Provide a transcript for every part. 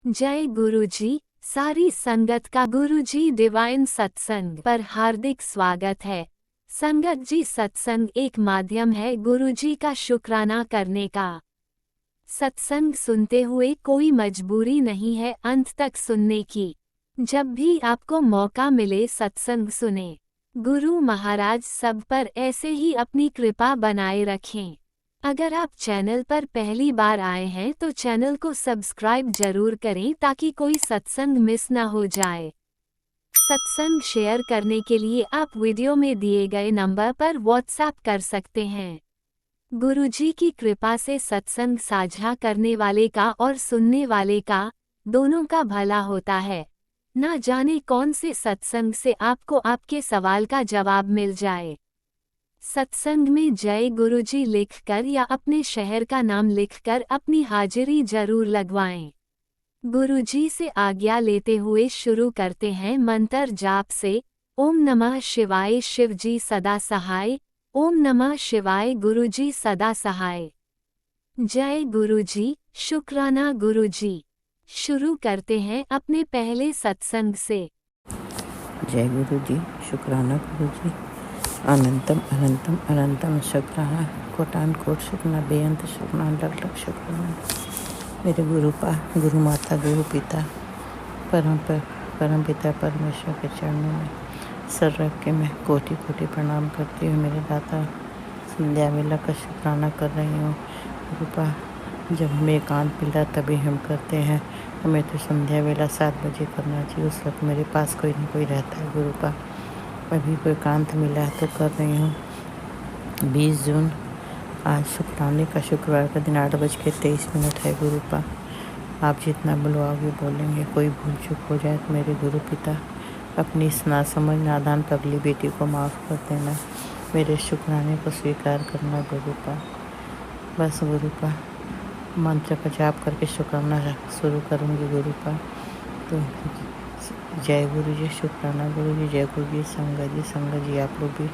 जय गुरुजी। सारी संगत का गुरुजी डिवाइन सत्संग पर हार्दिक स्वागत है। संगत जी, सत्संग एक माध्यम है गुरुजी का शुक्राना करने का। सत्संग सुनते हुए कोई मजबूरी नहीं है अंत तक सुनने की। जब भी आपको मौका मिले सत्संग सुने। गुरु महाराज सब पर ऐसे ही अपनी कृपा बनाए रखें। अगर आप चैनल पर पहली बार आए हैं तो चैनल को सब्सक्राइब जरूर करें ताकि कोई सत्संग मिस न हो जाए। सत्संग शेयर करने के लिए आप वीडियो में दिए गए नंबर पर व्हाट्सएप कर सकते हैं। गुरुजी की कृपा से सत्संग साझा करने वाले का और सुनने वाले का दोनों का भला होता है। ना जाने कौन से सत्संग से आपको आपके सवाल का जवाब मिल जाए। सत्संग में जय गुरुजी लिखकर या अपने शहर का नाम लिखकर अपनी हाजिरी जरूर लगवाएं। गुरुजी से आज्ञा लेते हुए शुरू करते हैं मंत्र जाप से। ओम नमः शिवाय शिवजी सदा सहाय। ओम नमः शिवाय गुरुजी सदा सहाय। जय गुरुजी, शुक्राना गुरुजी। शुरू करते हैं अपने पहले सत्संग से। जय गुरु जी, शुक्राना गुरु जी। अनंतम अनंतम अनंतम शुक्राना, कोटान कोट शुक्राना, बेअंत शुक्राना, लख लख शुक्राना। मेरे गुरु माता, गुरु पिता, परम पिता परमेश्वर के चरणों में सर रख के मैं कोटि कोटि प्रणाम करती हूँ। मेरे दाता संध्या वेला का शुक्राना कर रही हूँ। गुरुपा, जब हमें एकांत मिला तभी हम करते हैं। हमें तो संध्या वेला 7 बजे करना चाहिए। उस वक्त मेरे पास कोई न कोई रहता है गुरुपा। अभी कोई एकांत मिला है तो कर रही हूँ। 20 जून आज शुक्राने का शुक्रवार का दिन 8:23 है गुरुपा। आप जितना बुलवाओगे बोलेंगे। कोई भूल चूक हो जाए तो मेरे गुरु पिता अपनी इस नासमझ नादान पगली बेटी को माफ़ कर देना। मेरे शुक्राने को स्वीकार करना गुरुपा। बस गुरुपा, मंत्र का जाप करके शुक्राना शुरू करूँगी गुरुपा। तो जय गुरु जी, शुक्राना गुरु जी, जय गुरु जी। संगत जी आप लोग भी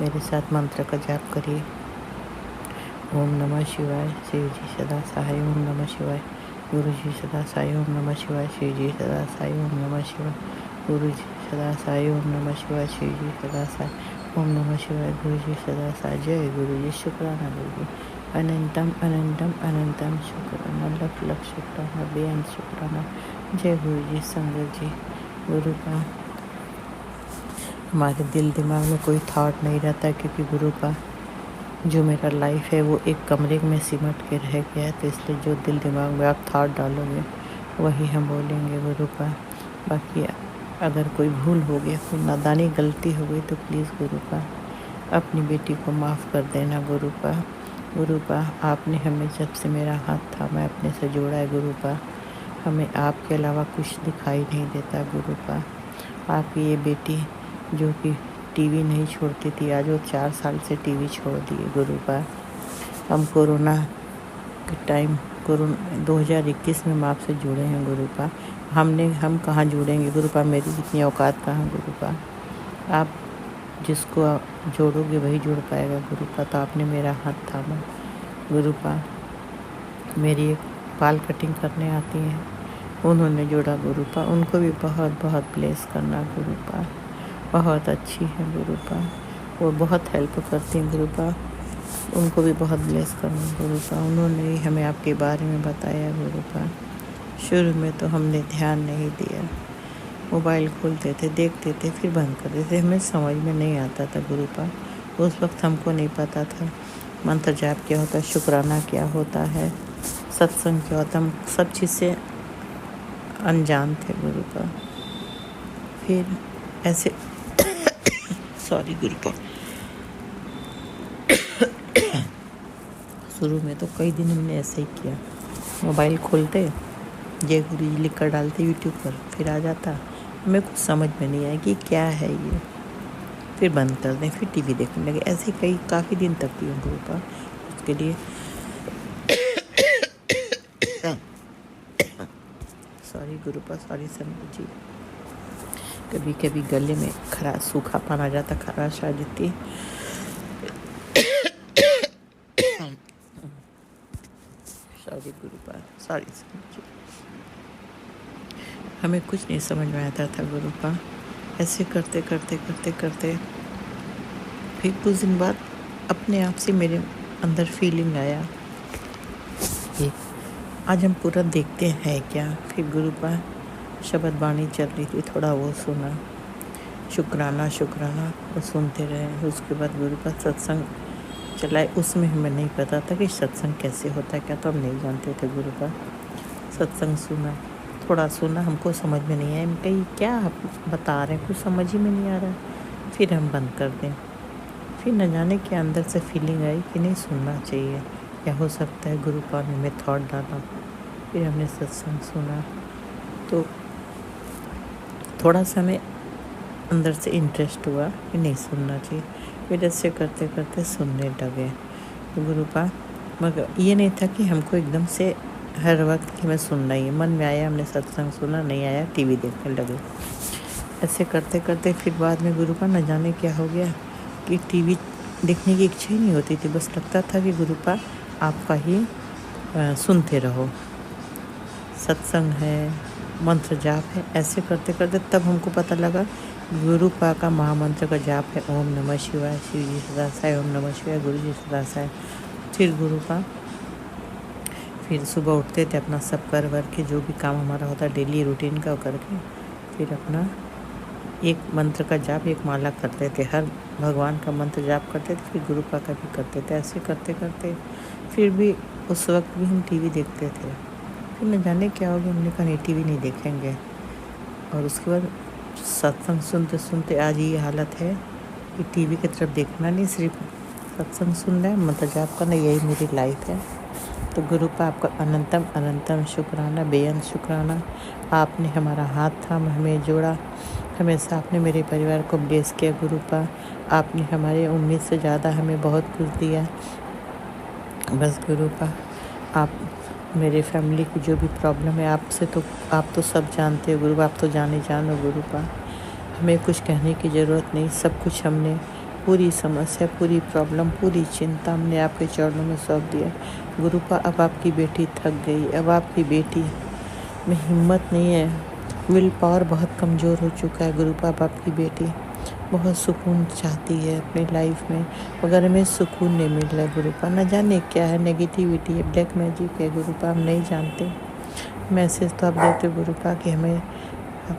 मेरे साथ मंत्र का जाप करिए। ओम नमः शिवाय, शिव जी सदा सहाय। ओम नमः शिवाय, गुरु जी सदा सहाय। ओम नमः शिवाय, शिव जी सदा सहाय। ओम नमः शिवाय, गुरु जी सदा सहाय। ओम नमः शिवाय, शिव जी सदा सहाय। ओम नमः शिवाय, गुरु जी सदा सहाय। जय गुरु जी, शुक्राना गुरु जी। अनंतम अनंतम अनंतम शुक्राना, लख लख शुक्राना, बेअंत शुक्राना। जय गुरु जी। संगत जी, गुरु का हमारे दिल दिमाग में कोई थॉट नहीं रहता, क्योंकि गुरु का जो मेरा लाइफ है वो एक कमरे में सिमट के रह गया है। तो इसलिए जो दिल दिमाग में आप थॉट डालोगे वही हम बोलेंगे गुरु का। बाकी अगर कोई भूल हो गया, कोई नादानी गलती हो गई तो प्लीज़ गुरु का अपनी बेटी को माफ़ कर देना गुरु का। गुरु का आपने हमें जब से मेरा हाथ थामा अपने से जोड़ा है गुरु का, हमें आपके अलावा कुछ दिखाई नहीं देता गुरु का। आपकी ये बेटी जो कि टीवी नहीं छोड़ती थी, आज वो 4 साल से टीवी छोड़ दिए गुरु का। हम कोरोना के टाइम 2021 में हम आपसे जुड़े हैं गुरु का। हम कहाँ जुड़ेंगे गुरु का, मेरी इतनी औकात कहाँ गुरु का। आप जिसको जोड़ोगे वही जुड़ पाएगा गुरु का। तो आपने मेरा हाथ थामा गुरु का। मेरी एक बाल कटिंग करने आती हैं, उन्होंने जोड़ा गुरु का। उनको भी बहुत बहुत ब्लेस करना गुरु का। बहुत अच्छी है गुरु का, वो बहुत हेल्प करती हैं गुरु का। उनको भी बहुत ब्लेस करना गुरु का। उन्होंने ही हमें आपके बारे में बताया गुरु का। शुरू में तो हमने ध्यान नहीं दिया, मोबाइल खोलते थे, देखते थे, फिर बंद कर देते। हमें समझ में नहीं आता था गुरु का। उस वक्त हमको नहीं पता था मंत्र जाप क्या होता है, शुक्राना क्या होता है, सत्संग क्या होता है। हम सब चीज़ से अनजान थे गुरु का। फिर ऐसे सॉरी गुरु का, शुरू में तो कई दिन हमने ऐसे ही किया। मोबाइल खोलते, जय गुरु जी लिख कर डालते यूट्यूब पर, फिर आ जाता। हमें कुछ समझ में नहीं आया कि क्या है ये, फिर बंद कर दें, फिर टीवी देखने लगे। ऐसे काफ़ी दिन तक किया गुरु का। उसके लिए सॉरी गुरु का, सॉरी संगत जी। कभी कभी गले में सूखापन आ जाता, खराश आ जाती है। सॉरी गुरु का, सॉरी संगत जी। हमें कुछ नहीं समझ में आता था गुरुपा। ऐसे करते करते करते करते फिर कुछ दिन बाद अपने आप से मेरे अंदर फीलिंग आया कि आज हम पूरा देखते हैं क्या। फिर गुरुपा शब्द बाणी चल रही थी, थोड़ा वो सुना, शुक्राना शुक्राना वो सुनते रहे। उसके बाद गुरुपा सत्संग चलाए। उसमें हमें नहीं पता था कि सत्संग कैसे होता है, क्या तो हम नहीं जानते थे। गुरुपा सत्संग सुना, थोड़ा सुना, हमको समझ में नहीं आया। हम कहीं क्या आप बता रहे हैं, कुछ समझ ही में नहीं आ रहा। फिर हम बंद कर दें। फिर न जाने के अंदर से फीलिंग आई कि नहीं सुनना चाहिए, क्या हो सकता है गुरुपा ने में थॉट डाला। फिर हमने सत्संग सुना तो थोड़ा सा हमें अंदर से इंटरेस्ट हुआ कि नहीं सुनना चाहिए। फिर ऐसे करते करते सुनने लगे। तो गुरुपा मगर ये नहीं था कि हमको एकदम से हर वक्त कि हमें सुनना ही है। मन में आया हमने सत्संग सुना, नहीं आया टीवी देखने लगे। ऐसे करते करते फिर बाद में गुरुपा न जाने क्या हो गया कि टीवी देखने की इच्छा ही नहीं होती थी। बस लगता था कि गुरुपा आपका ही सुनते रहो, सत्संग है, मंत्र जाप है। ऐसे करते करते तब हमको पता लगा गुरुपा का महामंत्र का जाप है ओम नमः शिवाय, शिव जी सदा साई, ओम नमः शिवाय, गुरु जी सदा साई। फिर गुरुपा फिर सुबह उठते थे, अपना सब कर वर के जो भी काम हमारा होता डेली रूटीन का करके फिर अपना एक मंत्र का जाप, एक माला करते थे। हर भगवान का मंत्र जाप करते थे, फिर गुरुपा का भी करते थे। ऐसे करते करते फिर भी उस वक्त भी हम टीवी देखते थे। फिर न जाने क्या हो गया, हमने कहा नहीं टीवी नहीं देखेंगे। और उसके बाद सत्संग सुनते सुनते आज ये हालत है कि टीवी की तरफ देखना नहीं, सिर्फ सत्संग सुनना है, मंत्र जाप करना, यही मेरी लाइफ है। तो गुरुपा आपका अनंतम अनंतम शुक्राना, बेअंत शुक्राना। आपने हमारा हाथ थाम हमें जोड़ा, हमेशा आपने मेरे परिवार को ब्लेस किया। गुरुपा आपने हमारे उम्मीद से ज़्यादा हमें बहुत कुछ दिया। बस गुरुपा आप मेरे फैमिली की जो भी प्रॉब्लम है आपसे तो आप तो सब जानते हो गुरुपा, आप तो जानो गुरुपा। हमें कुछ कहने की ज़रूरत नहीं, सब कुछ हमने पूरी समस्या, पूरी प्रॉब्लम, पूरी चिंता हमने आपके चरणों में सौंप दिया। गुरुपा अब आपकी बेटी थक गई, अब आपकी बेटी में हिम्मत नहीं है, विल पावर बहुत कमज़ोर हो चुका है। गुरुपा अब आपकी बेटी बहुत सुकून चाहती है अपनी लाइफ में, मगर हमें सुकून नहीं मिल रहा है। गुरुपा न जाने क्या है, नेगेटिविटी है, ब्लैक मैजिक है। गुरुपा हम नहीं जानते। मैसेज तो आप देते गुरुपा कि हमें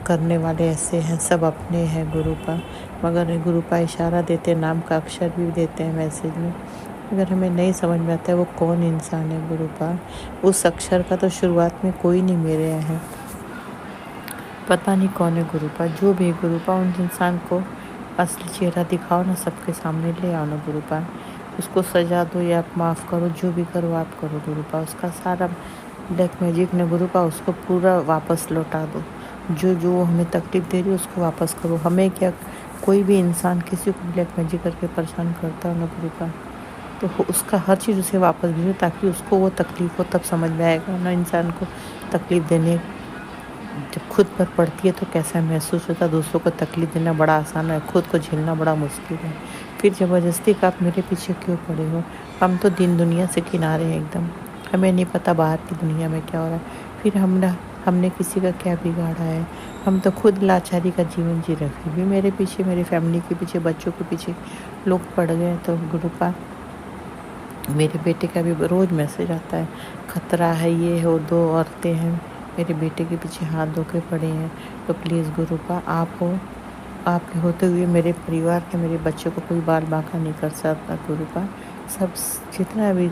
करने वाले ऐसे हैं, सब अपने हैं गुरुपा, मगर गुरुपा इशारा देते, नाम का अक्षर भी देते हैं मैसेज में, मगर हमें नहीं समझ में आता है वो कौन इंसान है। गुरुपा उस अक्षर का तो शुरुआत में कोई नहीं मेरे हैं, पता नहीं कौन है। गुरुपा जो भी गुरुपा उन इंसान को असली चेहरा दिखाओ ना, सबके सामने ले आओ ना गुरुपा, उसको सजा दो या आप माफ़ करो, जो भी करो आप करो गुरुपा। उसका सारा ब्लैक मैजिक ने गुरुपा उसको पूरा वापस लौटा दो। जो जो हमें तकलीफ़ दे रही है उसको वापस करो। हमें क्या, कोई भी इंसान किसी को ब्लैक मैजिक करके परेशान करता है ना गुरुपा, तो उसका हर चीज़ उसे वापस भेजो, ताकि उसको वो तकलीफ़ हो, तब समझ में आएगा ना इंसान को तकलीफ़ देने जब खुद पर पड़ती है तो कैसा महसूस होता है। दूसरों को तकलीफ़ देना बड़ा आसान है, खुद को झेलना बड़ा मुश्किल है। फिर ज़बरदस्ती का आप मेरे पीछे क्यों पड़े हो। हम तो दिन दुनिया से किनारे हैं एकदम, हमें नहीं पता बाहर की दुनिया में क्या हो रहा है। फिर हमने किसी का क्या बिगाड़ा है, हम तो खुद लाचारी का जीवन जी रहे, फिर भी मेरे पीछे, मेरी फैमिली के पीछे, बच्चों के पीछे लोग पड़ गए। तो गुरुपा मेरे बेटे का भी रोज़ मैसेज आता है, खतरा है, ये हो, 2 औरतें हैं मेरे बेटे के पीछे हाथ धो के पड़े हैं। तो प्लीज़ गुरुपा आप हो, आपके होते हुए मेरे परिवार के, मेरे बच्चों को कोई बाल बांका नहीं कर सकता। गुरुपा सब जितना भी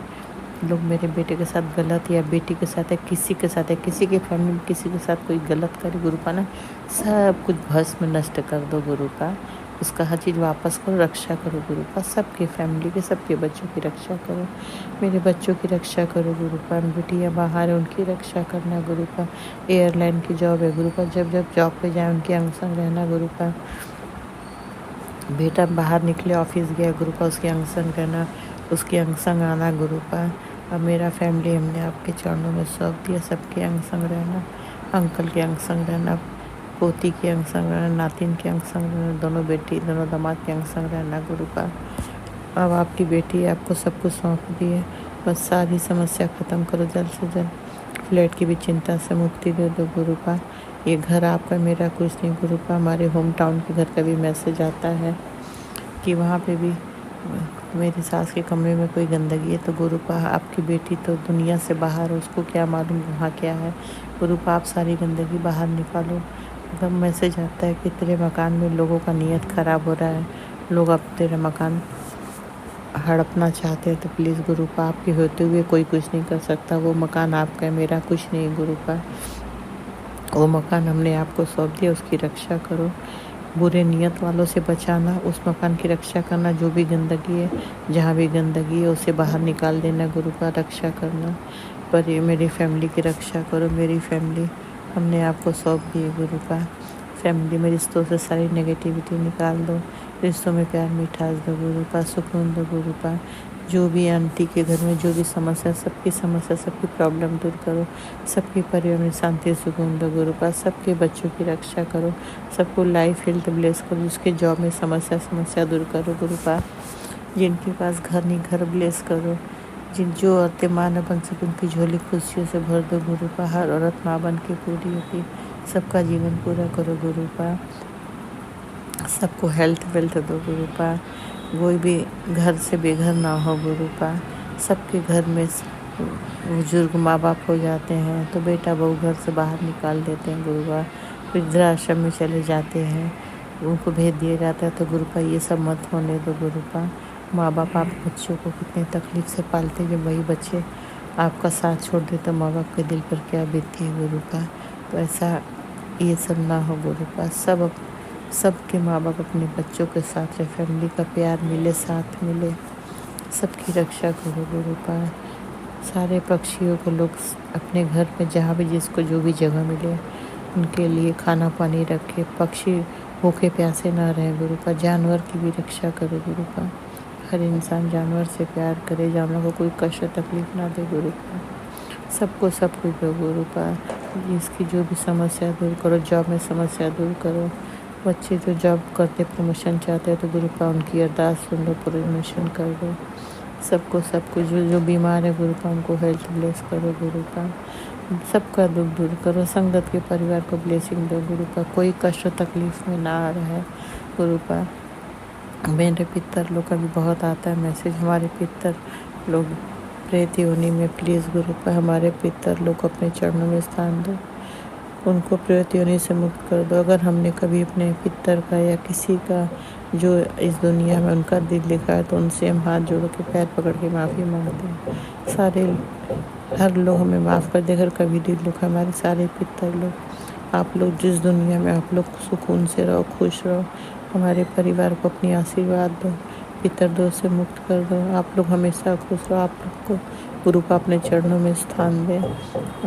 लोग मेरे बेटे के साथ गलत या बेटी के साथ है, किसी के साथ है, किसी के फैमिली में किसी के साथ कोई गलत करे गुरुपा ना, सब कुछ भस्म नष्ट कर दो गुरुपा। उसका हर चीज़ वापस करो, रक्षा करो गुरुपा, सबके फैमिली के, सबके बच्चों की रक्षा करो, मेरे बच्चों की रक्षा करो गुरुपा। बेटियाँ बाहर है उनकी रक्षा करना गुरुपा। एयरलाइन की जॉब है गुरुपा, जब जब जॉब पे जाए उनके अंग संग रहना गुरुपा। बेटा बाहर निकले, ऑफिस गया गुरुपा, उसके अंग संग रहना, उसके अंग संग आना गुरुपा। अब मेरा फैमिली हमने आपके चरणों में सौंप दिया, सबके अंग संग रहना, अंकल के अंग संग रहना, पोती के अंग संग रहना, नातिन के अंग संग रहना, दोनों बेटी, दोनों दामाद के अंग संग रहना गुरुपा। अब आपकी बेटी आपको सब कुछ सौंप दी है, बस सारी समस्या ख़त्म करो जल्द से जल्द। फ्लैट की भी चिंता से मुक्ति दे दो गुरुपा। ये घर आपका मेरा कुछ नहीं गुरुपा। हमारे होम टाउन के घर का भी मैसेज आता है कि वहाँ पे भी मेरी सास के कमरे में कोई गंदगी है, तो गुरुपा आपकी बेटी तो दुनिया से बाहर है, उसको क्या मालूम वहाँ क्या है। गुरुपा आप सारी गंदगी बाहर निकालो। एकदम मैसेज आता है कि तेरे मकान में लोगों का नीयत ख़राब हो रहा है, लोग अब तेरा मकान हड़पना चाहते हैं, तो प्लीज़ गुरुपा आपके होते हुए कोई कुछ नहीं कर सकता। वो मकान आपका है, मेरा कुछ नहीं गुरुपा। वो मकान हमने आपको सौंप दिया, उसकी रक्षा करो। बुरे नियत वालों से बचाना, उस मकान की रक्षा करना। जो भी गंदगी है, जहाँ भी गंदगी है उसे बाहर निकाल देना गुरुपा, रक्षा करना। पर ये मेरी फैमिली की रक्षा करो। मेरी फैमिली हमने आपको सौंप दी है गुरुपा। फैमिली में रिश्तों से सारी नेगेटिविटी निकाल दो, रिश्तों में प्यार मिठास दो गुरुपा, सुकून दो गुरुपा। जो भी आंटी के घर में जो भी समस्या, सबकी प्रॉब्लम दूर करो। सबके परिवार में शांति सुकून दो गुरुपा। सबके बच्चों की रक्षा करो, सबको लाइफ हेल्थ ब्लेस करो। जिसके जॉब में समस्या दूर करो गुरुपा। जिनके पास घर नहीं, घर ब्लेस करो। जो औरतें माँ न बन सके उनकी झोली खुशियों से भर दो गुरुपा। हर औरत माँ बन के पूरी होती, सबका जीवन पूरा करो गुरुपा। सबको हेल्थ वेल्थ दो गुरुपा। कोई भी घर से बेघर ना हो गुरुपा। सबके घर में बुजुर्ग माँ बाप हो जाते हैं तो बेटा बहू घर से बाहर निकाल देते हैं गुरुपा। वृद्धाश्रम में चले जाते हैं, उनको भेज दिया जाता है, तो गुरुपा ये सब मत होने दो गुरुपा। माँ बाप आप बच्चों को कितने तकलीफ से पालते, जब वही बच्चे आपका साथ छोड़ दे तो माँ बाप के दिल पर क्या बीतती है गुरुपा। तो ऐसा ये सब ना हो गुरुपा। सबके माँ बाप अपने बच्चों के साथ रहे, फैमिली का प्यार मिले, साथ मिले। सबकी रक्षा करो गुरुपा। सारे पक्षियों को लोग अपने घर में जहाँ भी जिसको जो भी जगह मिले उनके लिए खाना पानी रखे। पक्षी भूखे प्यासे ना रहे गुरुपा। जानवर की भी रक्षा करो गुरुपा। हर इंसान जानवर से प्यार करे, जानवर को कोई कष्ट तकलीफ ना दे गुरुपा। सबको सब कुछ दो गुरुपा। जिसकी जो भी समस्या दूर करो, जॉब में समस्या दूर करो। बच्चे जो जॉब करते प्रमोशन चाहते हैं तो गुरुपा उनकी अरदास सुन लो, प्रमोशन कर दो। सबको सब कुछ जो बीमार है गुरुपा उनको हेल्थ ब्लेस करो गुरुपा। सबका दुख दूर करो। संगत के परिवार को ब्लेसिंग दो गुरुपा। कोई कष्ट तकलीफ में ना आ रहा है गुरुपा। मेरे पितर लोग का भी बहुत आता है मैसेज, हमारे पितर लोग प्रेत योनि में, प्लीज़ गुरुपा हमारे पितर लोग को अपने चरणों में स्थान दो, उनको प्रेत योनि से मुक्त कर दो। अगर हमने कभी अपने पितर का या किसी का जो इस दुनिया में उनका दिल लिखा है तो उनसे हम हाथ जोड़ के पैर पकड़ के माफ़ी मांगते हैं। हर लोग हमें माफ़ कर दे। अगर कभी दिल दुखा हमारे सारे पितर लोग, आप लोग जिस दुनिया में आप लोग सुकून से रहो, खुश रहो। हमारे परिवार को अपनी आशीर्वाद दो, पितर दोष से मुक्त कर दो। आप लोग हमेशा खुश रहो। आप लोग को गुरुपा अपने चरणों में स्थान दे।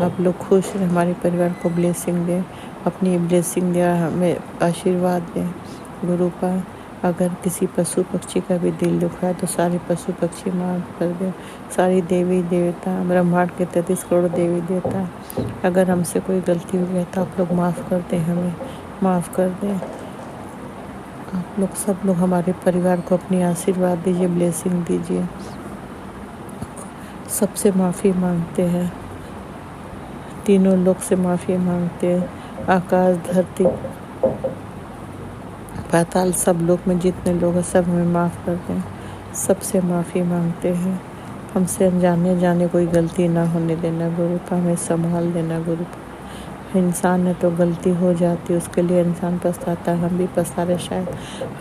आप लोग खुश रहे, हमारे परिवार को ब्लेसिंग दे, अपनी ब्लेसिंग दे, हमें आशीर्वाद दे गुरुपा। अगर किसी पशु पक्षी का भी दिल दुखा है तो सारे पशु पक्षी माफ़ कर दे। सारी देवी देवता, ब्रह्मांड के 33 करोड़ देवी देवता, अगर हमसे कोई गलती हो गया तो आप लोग माफ़ कर दें, हमें माफ़ कर दें। आप लोग सब लोग हमारे परिवार को अपनी आशीर्वाद दीजिए, ब्लेसिंग दीजिए। सबसे माफ़ी मांगते हैं, तीनों लोग से माफ़ी मांगते हैं। आकाश, धरती, पाताल, सब लोग में जितने लोग हैं सब हमें माफ़ कर दें। सबसे माफ़ी मांगते हैं। हमसे अनजाने जाने कोई गलती ना होने देना गुरुपा। हमें संभाल देना गुरुपा। इंसान है तो गलती हो जाती है, उसके लिए इंसान पछताता है। हम भी पछता रहे, शायद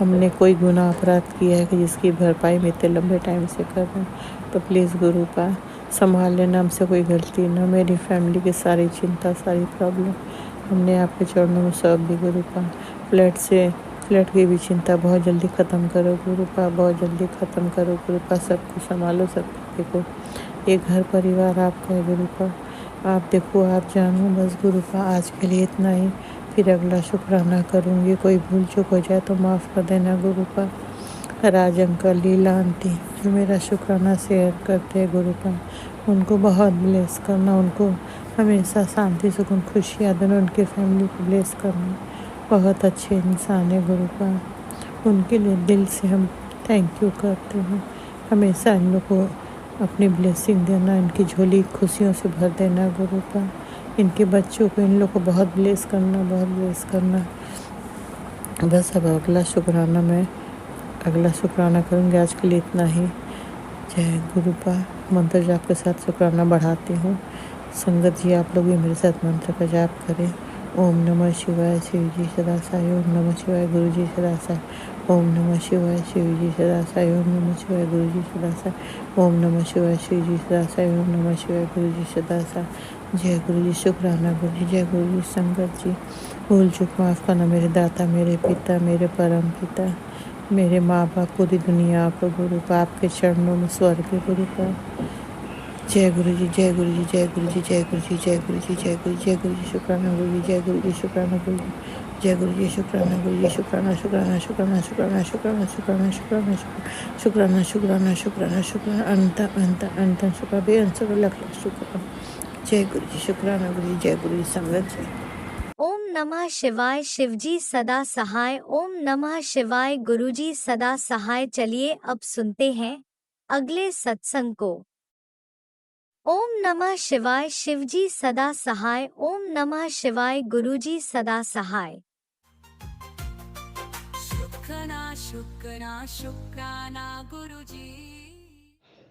हमने कोई गुनाह अपराध किया है कि जिसकी भरपाई में इतने लंबे टाइम से कर रहे हैं। तो प्लीज़ गुरुपा संभाल लेना, हमसे कोई गलती ना। मेरी फैमिली की सारी चिंता, सारी प्रॉब्लम हमने आपके चरणों में सौंप दी गुरुपा। फ्लैट की भी चिंता बहुत जल्दी ख़त्म करो गुरुपा, बहुत जल्दी ख़त्म करो गुरुपा। सबको संभालो, सबको देखो। एक घर परिवार आपका है गुरुपा। आप देखो, आप जानो बस गुरुपा। आज के लिए इतना ही, फिर अगला शुक्राना करूँगी। कोई भूल चूक हो जाए तो माफ़ कर देना गुरुपा। राज अंकल, लीला आंटी जो मेरा शुक्राना शेयर करते हैं गुरुपा, उनको बहुत ब्लेस करना। उनको हमेशा शांति सुकून खुशियाँ देना। उनके फैमिली को ब्लेस करना। बहुत अच्छे इंसान है गुरुपा। उनके लिए दिल से हम थैंक यू करते हैं। हमेशा इन लोग को अपनी ब्लेसिंग देना, इनकी झोली खुशियों से भर देना गुरुपा। इनके बच्चों को, इन लोग को बहुत ब्लेस करना, बहुत ब्लेस करना। बस अब अगला शुक्राना करूँगी। आज के लिए इतना ही। जय गुरु पा। मंत्र जाप के साथ शुक्राना बढ़ाती हूँ। संगत जी, आप लोग भी मेरे साथ मंत्र का जाप करें। ओम नमः शिवाय, शिव जी सदा साई। ओम नमः शिवाय, गुरु जी सदा साई। ओम नमः शिवाय, शिव जी सदा साई। ओम नमः शिवाय, गुरु जी सदा साई। ओम नमः शिवाय, शिव जी सदा साई। ओम नमः शिवाय, गुरु जी सदा साई। जय गुरु जी। शुक्राना गुरु जी। जय गुरु जी। संगत जी, भूल चूक माफ़ करना मेरे दाता, मेरे पिता, मेरे परम पिता, मेरे माँ बाप, पूरी दुनिया आप गुरु का, आपके चरणों में स्वर्ग गुरु का। जय गुरु जी। जय गुरु जी। जय गुरु जी। जय गुरु जी। जय गुरु जी। जय गुरु। जय गुरु जी। शुक्राना गुरु जी। जय गुरु जी। शुक्राना गुरु जी। जय गुरु जी। शुक्राना गुरु जी। शुक्राना शुक्राना शुक्राना शुक्राना शुक्राना शुक्राना शुक्राना शुक्राना शुक्राना शुक्राना शुक्राना अनंत अनंत अनंत शुक्र बेअंत लख लख शुक्र। जय गुरु जी। शुक्राना गुरु जी। जय गुरु जी। संगत जी। ओम नमः शिवाय, शिवजी सदा सहाय। ओम नमः शिवाय, गुरुजी सदा सहाय। चलिए अब सुनते हैं अगले सत्संग को। ओम नमः शिवाय, शिवजी सदा सहाय। ओम नमः शिवाय, गुरुजी सदा सहाय। शुक्राना शुक्राना शुक्राना गुरुजी।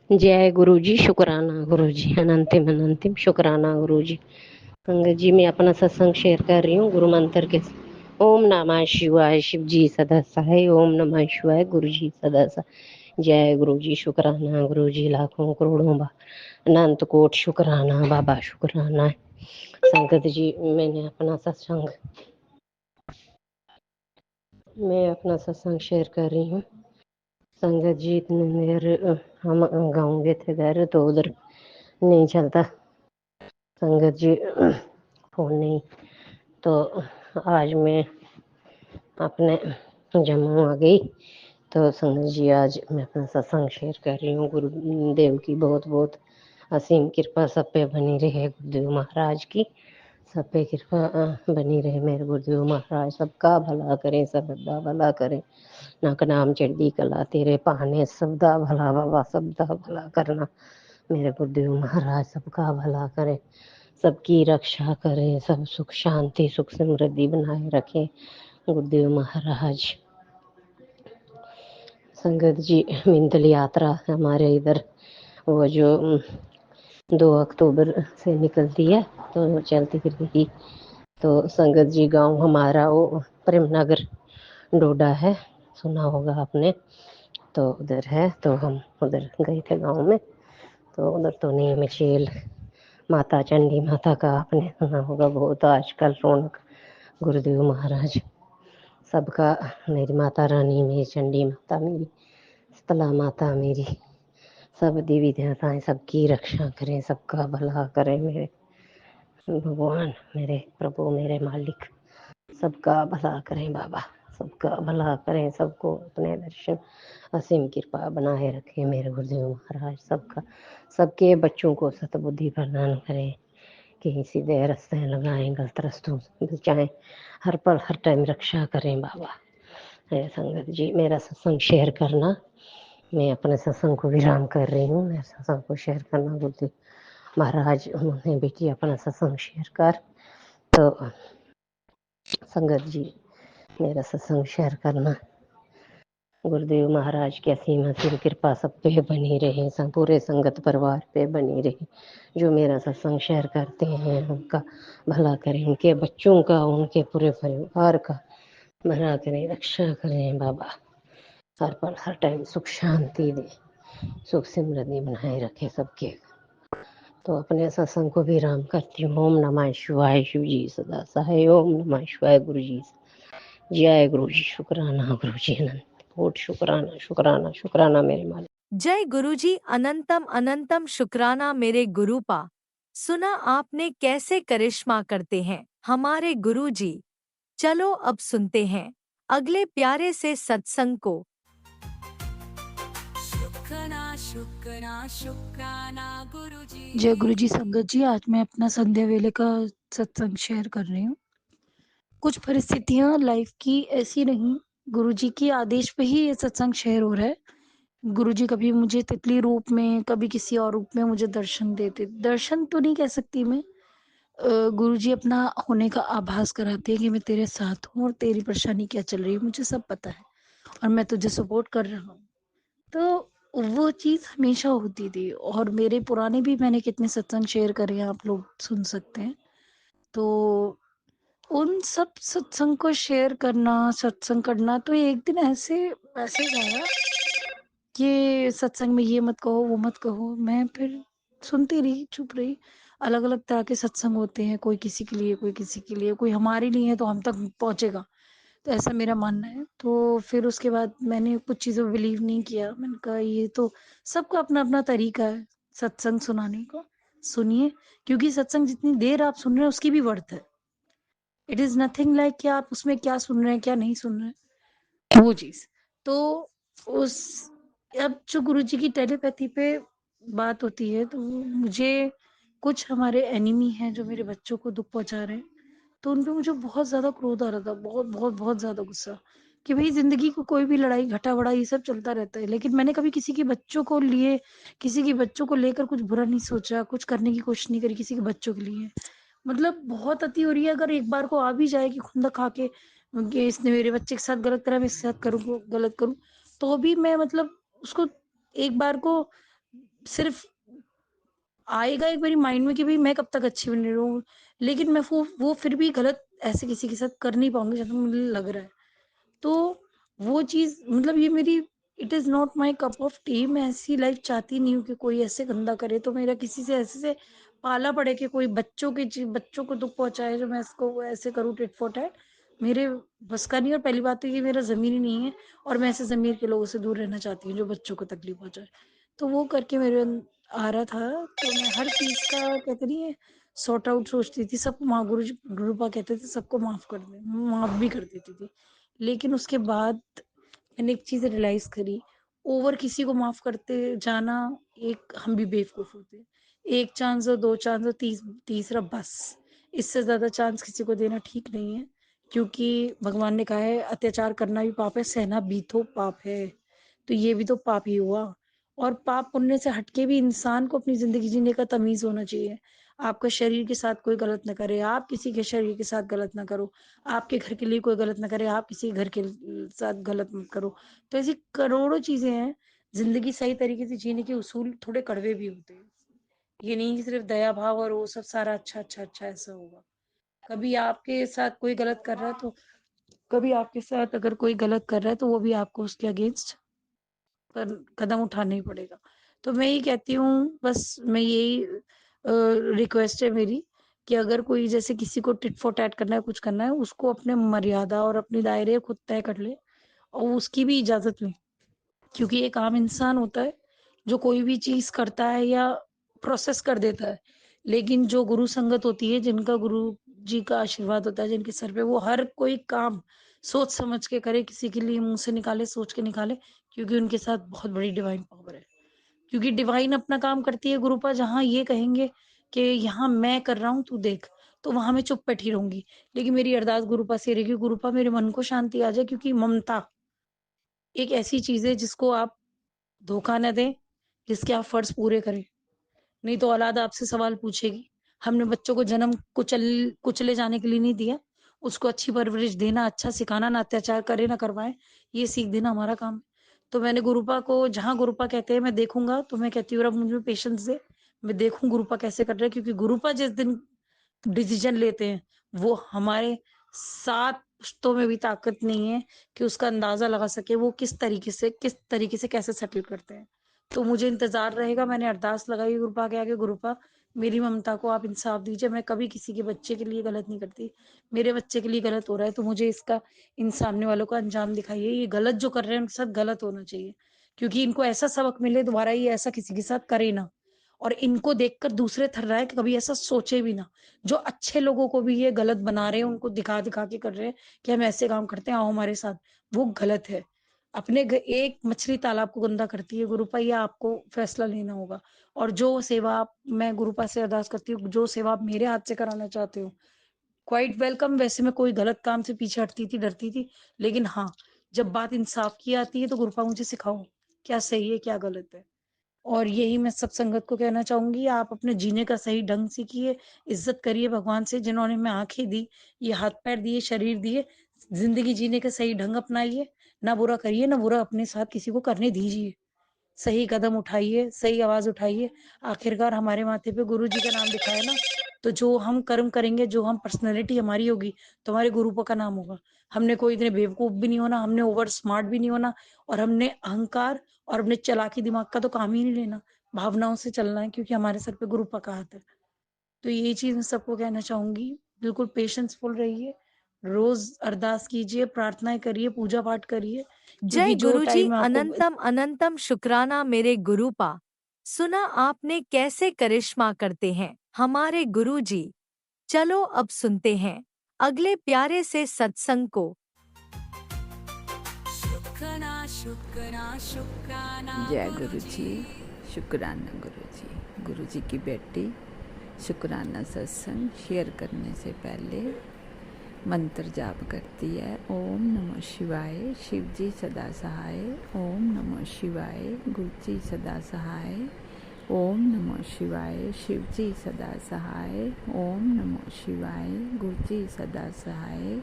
जय गुरु जी। शुक्राना गुरु जी। अनंतिम अनंतिम शुक्राना गुरु जी। संगत जी, मैं अपना सत्संग शेयर कर रही हूँ गुरु मंत्र के। ओम नमः शिवाय, शिव जी सदा सहाय। ओम नमः शिवाय, गुरु जी सदा सहाय। जय गुरु जी। शुक्राना गुरु जी। लाखों करोड़ों बार अनंत कोट शुक्राना बाबा, शुक्राना। संगत जी, मैं अपना सत्संग शेयर कर रही हूँ। संगत जी, इतने देर हम गाँव गए थे घर, तो उधर नहीं चलता संगत जी, फोन नहीं। तो आज मैं अपने जम्मू आ गई। तो संगत जी, आज मैं अपना सत्संग शेयर कर रही हूँ। गुरुदेव की बहुत बहुत असीम कृपा सब पे बनी रहे। गुरुदेव महाराज की सब पे कृपा बनी रहे। मेरे गुरुदेव महाराज सबका भला करें, सबका भला करें। नाक नाम चढ़ी कला तेरे पाने, सबदा भला बाबा, सबदा भला करना। मेरे गुरुदेव महाराज सबका भला करें, सबकी रक्षा करें, सब सुख शांति सुख समृद्धि बनाए रखें गुरुदेव महाराज। संगत जी, मिंतल यात्रा हमारे इधर वो जो 2 अक्टूबर से निकलती है, तो चलती फिरती। तो संगत जी, गांव हमारा वो प्रेमनगर डोडा है, सुना होगा आपने। तो उधर है, तो हम उधर गए थे गांव में। तो उधर तो नहीं, मिचेल माता, चंडी माता का आपने सुना होगा बहुत आजकल रौनक। गुरुदेव महाराज सबका, मेरी माता रानी, मेरी चंडी माता, मेरी शीतला माता, मेरी सब देवी देवताएं सबकी रक्षा करें, सबका भला करें। मेरे भगवान, मेरे प्रभु, मेरे मालिक सबका भला करें बाबा, सबका भला करें। सबको अपने दर्शन असीम कृपा बनाए रखें मेरे गुरुदेव महाराज। सबके बच्चों को सतबुद्धि प्रदान करें कि सीधे रास्ते लगाएं, गलत रास्तों से बचाएं। हर पल हर टाइम रक्षा करें बाबा। है संगत जी, मेरा सत्संग शेयर करना, मैं अपने सत्संग को विराम कर रही हूँ। मेरे सत्संग को शेयर करना गुरुदेव महाराज, उन्होंने बेटी अपना सत्संग शेयर कर। तो संगत जी, मेरा सत्संग शेयर करना, गुरुदेव महाराज की असीम असीम कृपा सब पे बनी रहे, सब पूरे संगत परिवार पे बनी रहे। जो मेरा सत्संग शेयर करते हैं उनका भला करें, उनके बच्चों का, उनके पूरे परिवार का भला करें, रक्षा करें बाबा। हर पल हर टाइम सुख शांति दे, सुख समृद्धि बनाए रखे सबके। तो अपने सत्संग को विराम करती हूँ। ओम नमः शिवाय, शिव जी सदा सहाय। ओम नमः शिवाय, गुरु जी जय गुरु जी। शुक्राना गुरु जी। अनंत कोट शुक्राना शुक्राना शुक्राना मेरे मालिक। जय गुरुजी। अनंतम अनंतम शुक्राना मेरे गुरुपा। सुना आपने कैसे करिश्मा करते हैं हमारे गुरुजी। चलो अब सुनते हैं अगले प्यारे से सत्संग को। शुक्राना शुक्राना शुक्राना गुरुजी। जय गुरु जी। संगत जी, आज मैं अपना संध्या वेले का सत्संग शेयर कर रही हूँ। कुछ परिस्थितियां लाइफ की ऐसी रही, गुरु जी की आदेश पे ही ये सत्संग शेयर हो रहा है। गुरु जी कभी मुझे तितली रूप में, कभी किसी और रूप में मुझे दर्शन देते। दर्शन तो नहीं कह सकती मैं, गुरुजी अपना होने का आभास कराते हैं कि मैं तेरे साथ हूँ और तेरी परेशानी क्या चल रही है मुझे सब पता है और मैं तुझे सपोर्ट कर रहा हूँ। तो वो चीज़ हमेशा होती थी और मेरे पुराने भी मैंने कितने सत्संग शेयर करे हैं, आप लोग सुन सकते हैं। तो उन सब सत्संग को शेयर करना, सत्संग करना, तो एक दिन ऐसे मैसेज आया कि सत्संग में ये मत कहो, वो मत कहो। मैं फिर सुनती रही, चुप रही। अलग-अलग तरह के सत्संग होते हैं, कोई किसी के लिए, कोई किसी के लिए, कोई हमारे लिए है तो हम तक पहुँचेगा। तो ऐसा मेरा मानना है। तो फिर उसके बाद मैंने कुछ चीज़ों पे बिलीव नहीं किया। मैंने कहा ये तो सबका अपना-अपना तरीका है सत्संग सुनाने का। सुनिए, क्योंकि सत्संग जितनी देर आप सुन रहे हैं उसकी भी वर्थ है। इट इज़ नथिंग लाइक कि आप उसमें क्या सुन रहे हैं, क्या नहीं सुन रहे हैं, वो चीज़। तो उस अब जो गुरुजी की टेलीपैथी पे बात होती है, तो मुझे कुछ हमारे एनिमी हैं जो मेरे बच्चों को दुःख पहुँचा रहे हैं, तो उन पे मुझे बहुत ज़्यादा क्रोध आ रहा था, बहुत ज़्यादा गुस्सा कि भई ज़िंदगी को कोई भी लड़ाई, घटा-बढ़ा ये सब चलता रहता है। लेकिन मैंने कभी किसी के बच्चों को लिए, किसी के बच्चों को लेकर कुछ बुरा नहीं सोचा, कुछ करने की कोशिश नहीं करी किसी के बच्चों के लिए। मतलब बहुत अति हो रही है, अगर एक बार को आ भी जाए कि खुंदक खा के कि इसने मेरे बच्चे के साथ गलत करा, मैं इसके साथ करूँ गलत करूँ, तो भी मैं मतलब उसको एक बार को सिर्फ़ आएगा एक मेरी माइंड में कि भई मैं कब तक अच्छी बनी रहूँ, लेकिन मैं वो फिर भी गलत ऐसे किसी के साथ कर नहीं पाऊँगी जैसा मुझे लग रहा है। तो वो चीज़ मतलब ये मेरी it is not my cup of T. मैं ऐसी लाइफ़ चाहती नहीं हूँ कि कोई ऐसे गंदा करे, तो मेरा किसी से ऐसे से पाला पड़े कि कोई बच्चों को दुःख पहुँचाए, जो मैं इसको ऐसे करूँ टिट फॉर टैट, मेरे बस का नहीं है। और पहली बात तो ये मेरा ज़मीर ही नहीं है और मैं ऐसे ज़मीर के लोगों से दूर रहना चाहती हूँ जो बच्चों को तकलीफ़ पहुँचाए। तो वो करके मेरे आ रहा था, तो मैं हर चीज़ का कहते नहीं है सॉर्ट आउट सोचती थी, सबको गुरुपा कहते थे सबको माफ़ कर दे, माफ़ भी कर देती थी। लेकिन उसके बाद मैंने एक चीज़ रियलाइज़ करी, ओवर किसी को माफ़ करते जाना, एक हम भी बेवकूफ़ होते हैं। 1 चांस और 2 चांस और तीसरा बस। इससे ज़्यादा चांस किसी को देना ठीक नहीं है, क्योंकि भगवान ने कहा है अत्याचार करना भी पाप है, सहना भी तो पाप है। तो ये भी तो पाप ही हुआ। और पाप पुण्य से हट के भी इंसान को अपनी ज़िंदगी जीने का तमीज़ होना चाहिए। आपका शरीर के साथ कोई गलत ना करे, आप किसी के शरीर के साथ गलत ना करो। आपके घर के लिए कोई गलत ना करे, आप किसी के घर के साथ गलत मत करो। तो ऐसी करोड़ों चीज़ें हैं, ज़िंदगी सही तरीके से जीने के उसूल थोड़े कड़वे भी होते हैं। ये नहीं कि सिर्फ़ दया भाव और वो सब सारा अच्छा ऐसा होगा। कभी आपके साथ कोई गलत कर रहा है तो कभी आपके साथ अगर कोई गलत कर रहा है तो वो भी आपको उसके अगेंस्ट कदम उठाना ही पड़ेगा। तो मैं ये कहती हूँ, बस मैं यही रिक्वेस्ट है मेरी कि अगर कोई जैसे किसी को टिट फॉर टैट करना है, कुछ करना है, उसको अपने मर्यादा और अपने दायरे खुद तय कर ले और उसकी भी इजाज़त लें। क्योंकि एक आम इंसान होता है, जो कोई भी चीज़ करता है या प्रोसेस कर देता है। लेकिन जो गुरु संगत होती है, जिनका गुरु जी का आशीर्वाद होता है जिनके सर पे, वो हर कोई काम सोच समझ के करे, किसी के लिए मुँह से निकाले, सोच के निकाले, क्योंकि उनके साथ बहुत बड़ी डिवाइन पावर है। क्योंकि डिवाइन अपना काम करती है गुरुपा, जहाँ ये कहेंगे कि यहाँ मैं कर रहा हूँ, तू देख, तो वहाँ मैं चुप बैठी रहूँगी। लेकिन मेरी अरदास गुरुपा से रहेगी, गुरुपा मेरे मन को शांति आ जाए, क्योंकि ममता एक ऐसी चीज़ है जिसको आप धोखा ना दें, जिसके आप फर्ज़ पूरे करें। नहीं तो औलाद आपसे सवाल पूछेगी। हमने बच्चों को जन्म कुचले जाने के लिए नहीं दिया। उसको अच्छी परवरिश देना, अच्छा सिखाना, ना अत्याचार करें, ना करवाएँ, ये सीख देना हमारा काम है। तो मैंने गुरुपा को जहाँ गुरुपा कहते हैं मैं देखूँगा, तो मैं कहती हूँ रब मुझे पेशेंस दे, मैं देखूँ गुरुपा कैसे कर रहे हैं, क्योंकि गुरुपा जिस दिन डिसीज़न लेते हैं, वो हमारे 7 पुश्तों में भी ताकत नहीं है कि उसका अंदाज़ा लगा सके वो किस तरीके से कैसे सेटल करते हैं। तो मुझे इंतज़ार रहेगा, मैंने अरदास लगाई गुरुपा के आगे, गुरुपा मेरी ममता को आप इंसाफ़ दीजिए, मैं कभी किसी के बच्चे के लिए गलत नहीं करती। मेरे बच्चे के लिए गलत हो रहा है तो मुझे इसका इन सामने वालों को अंजाम दिखाइए। ये गलत जो कर रहे हैं उनके साथ गलत होना चाहिए। क्योंकि इनको ऐसा सबक मिले दोबारा ये ऐसा किसी के साथ करे ना। और इनको देखकर दूसरे थर्राए कि कभी ऐसा सोचे भी ना। जो अच्छे लोगों को भी ये गलत बना रहे हैं, उनको दिखा-दिखा के कर रहे हैं कि हम ऐसे काम करते हैं, आओ हमारे साथ, वो गलत है। अपने एक मछली तालाब को गंदा करती है, गुरुपा ये आपको फैसला लेना होगा। और जो सेवा मैं गुरुपा से अरदास करती हूँ, जो सेवा आप मेरे हाथ से कराना चाहते हो, क्वाइट वेलकम। वैसे मैं कोई गलत काम से पीछे हटती थी, डरती थी। लेकिन हाँ, जब बात इंसाफ की आती है तो गुरुपा मुझे सिखाओ, क्या सही है, क्या गलत है। और यही मैं सब संगत को कहना चाहूँगी, आप अपने जीने का सही ढंग सीखिए, इज़्ज़त करिए भगवान से जिन्होंने हमें आँखें दी, ये हाथ-पैर दिए, शरीर दिए, ज़िंदगी जीने का सही ढंग अपनाइए, ना बुरा करिए, ना बुरा अपने साथ किसी को करने दीजिए। सही कदम उठाइए, सही आवाज़ उठाइए, आखिरकार हमारे माथे पे गुरु जी का नाम लिखा है ना, तो जो हम कर्म करेंगे, जो हम पर्सनैलिटी हमारी होगी, तो हमारे गुरु का नाम होगा। हमने कोई इतने बेवकूफ़ भी नहीं होना, हमने ओवर स्मार्ट भी नहीं होना और हमने अहंकार और अपने चालाकी दिमाग का तो काम ही नहीं लेना, भावनाओं से चलना है क्योंकि हमारे सर पे गुरु का हाथ है। तो यही चीज़ मैं सबको कहना चाहूँगी, बिल्कुल पेशेंसफुल रहिए, रोज़ अरदास कीजिए, प्रार्थनाएँ करिए, पूजा-पाठ करिए, जय क्योंकि जो गुरुजी, टाइम आपको अनंतम अनंतम शुक्राना मेरे गुरुपा। सुना आपने कैसे करिश्मा करते हैं हमारे गुरुजी। चलो अब सुनते हैं अगले प्यारे से सत्संग को। शुक्राना शुक्राना शुक्राना जय गुरु जी, शुक्राना गुरु जी। गुरु जी की बेटी शुक्राना सत्संग शेयर करने से पहले मंत्र जाप करती है। ओम नमः शिवाय, शिव जी सदा सहाय। ओम नमः शिवाय, गुरु जी सदा सहाय। ओम नमः शिवाय, शिव जी सदा सहाय। ओम नमः शिवाय, गुरु जी सदा सहाय।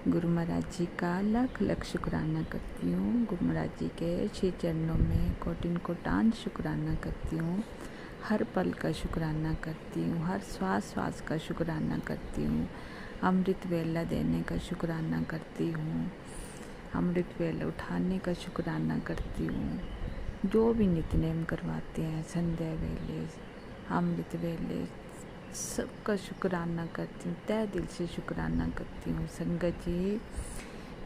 गुरु महाराज जी का लाख लाख शुक्राना करती हूँ। गुरु महाराज जी के श्री चरणों में कोटिन कोटान शुक्राना करती हूँ। हर पल का शुक्राना करती हूँ, हर श्वास श्वास का शुक्राना करती हूँ। अमृत वेला देने का शुक्राना करती हूँ, अमृत वेला उठाने का शुक्राना करती हूँ। जो भी नित्यनेम करवाते हैं, संध्या वेले, अमृत वेले, सबका शुक्राना करती हूँ, तहे दिल से शुक्राना करती हूँ। संगत जी,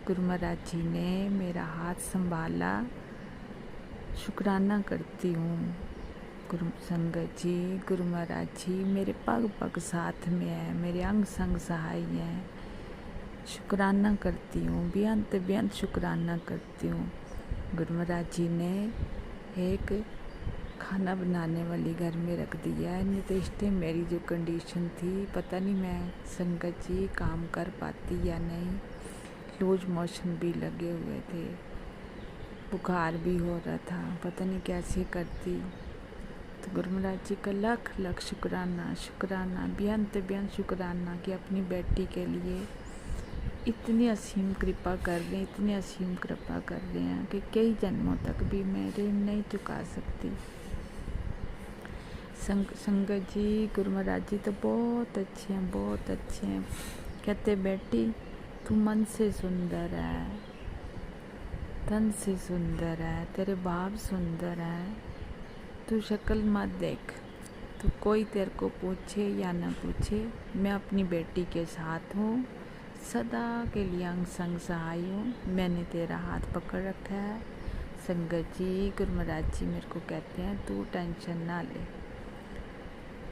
गुरु महाराज जी ने मेरा हाथ संभाला, शुक्राना करती हूँ। गुरु संगत जी, गुरु महाराज जी मेरे पग पग साथ में है, मेरे अंग संग सहाय हैं। शुक्राना करती हूँ, बेअंत बेअंत शुक्राना करती हूँ। गुरु महाराज जी ने एक खाना बनाने वाली घर में रख दिया है, नहीं तो इस टाइम मेरी जो कंडीशन थी, पता नहीं मैं संगत जी काम कर पाती या नहीं। लूज मोशन भी लगे हुए थे, बुखार भी हो रहा था, पता नहीं कैसे करती। तो गुरु महाराज जी का लाख लाख शुक्राना, शुक्राना, बेअंत बेअंत शुक्राना कि अपनी बेटी के लिए इतनी असीम कृपा कर रहे हैं, इतनी असीम कृपा कर रहे हैं कि कई जन्मों तक भी मैं ऋण नहीं चुका सकती। संगत जी, गुरु महाराज जी तो बहुत अच्छे हैं, बहुत अच्छे हैं। कहते बेटी तू मन से सुंदर है, तन से सुंदर है, तेरे भाव सुंदर है, तू शक्ल मत देख। तो कोई तेरे को पूछे या ना पूछे, मैं अपनी बेटी के साथ हूँ, सदा के लिए अंग संग सहाय हूँ। मैंने तेरा हाथ पकड़ रखा है। संगत जी, गुरु महाराज जी मेरे को कहते हैं तू टेंशन ना ले,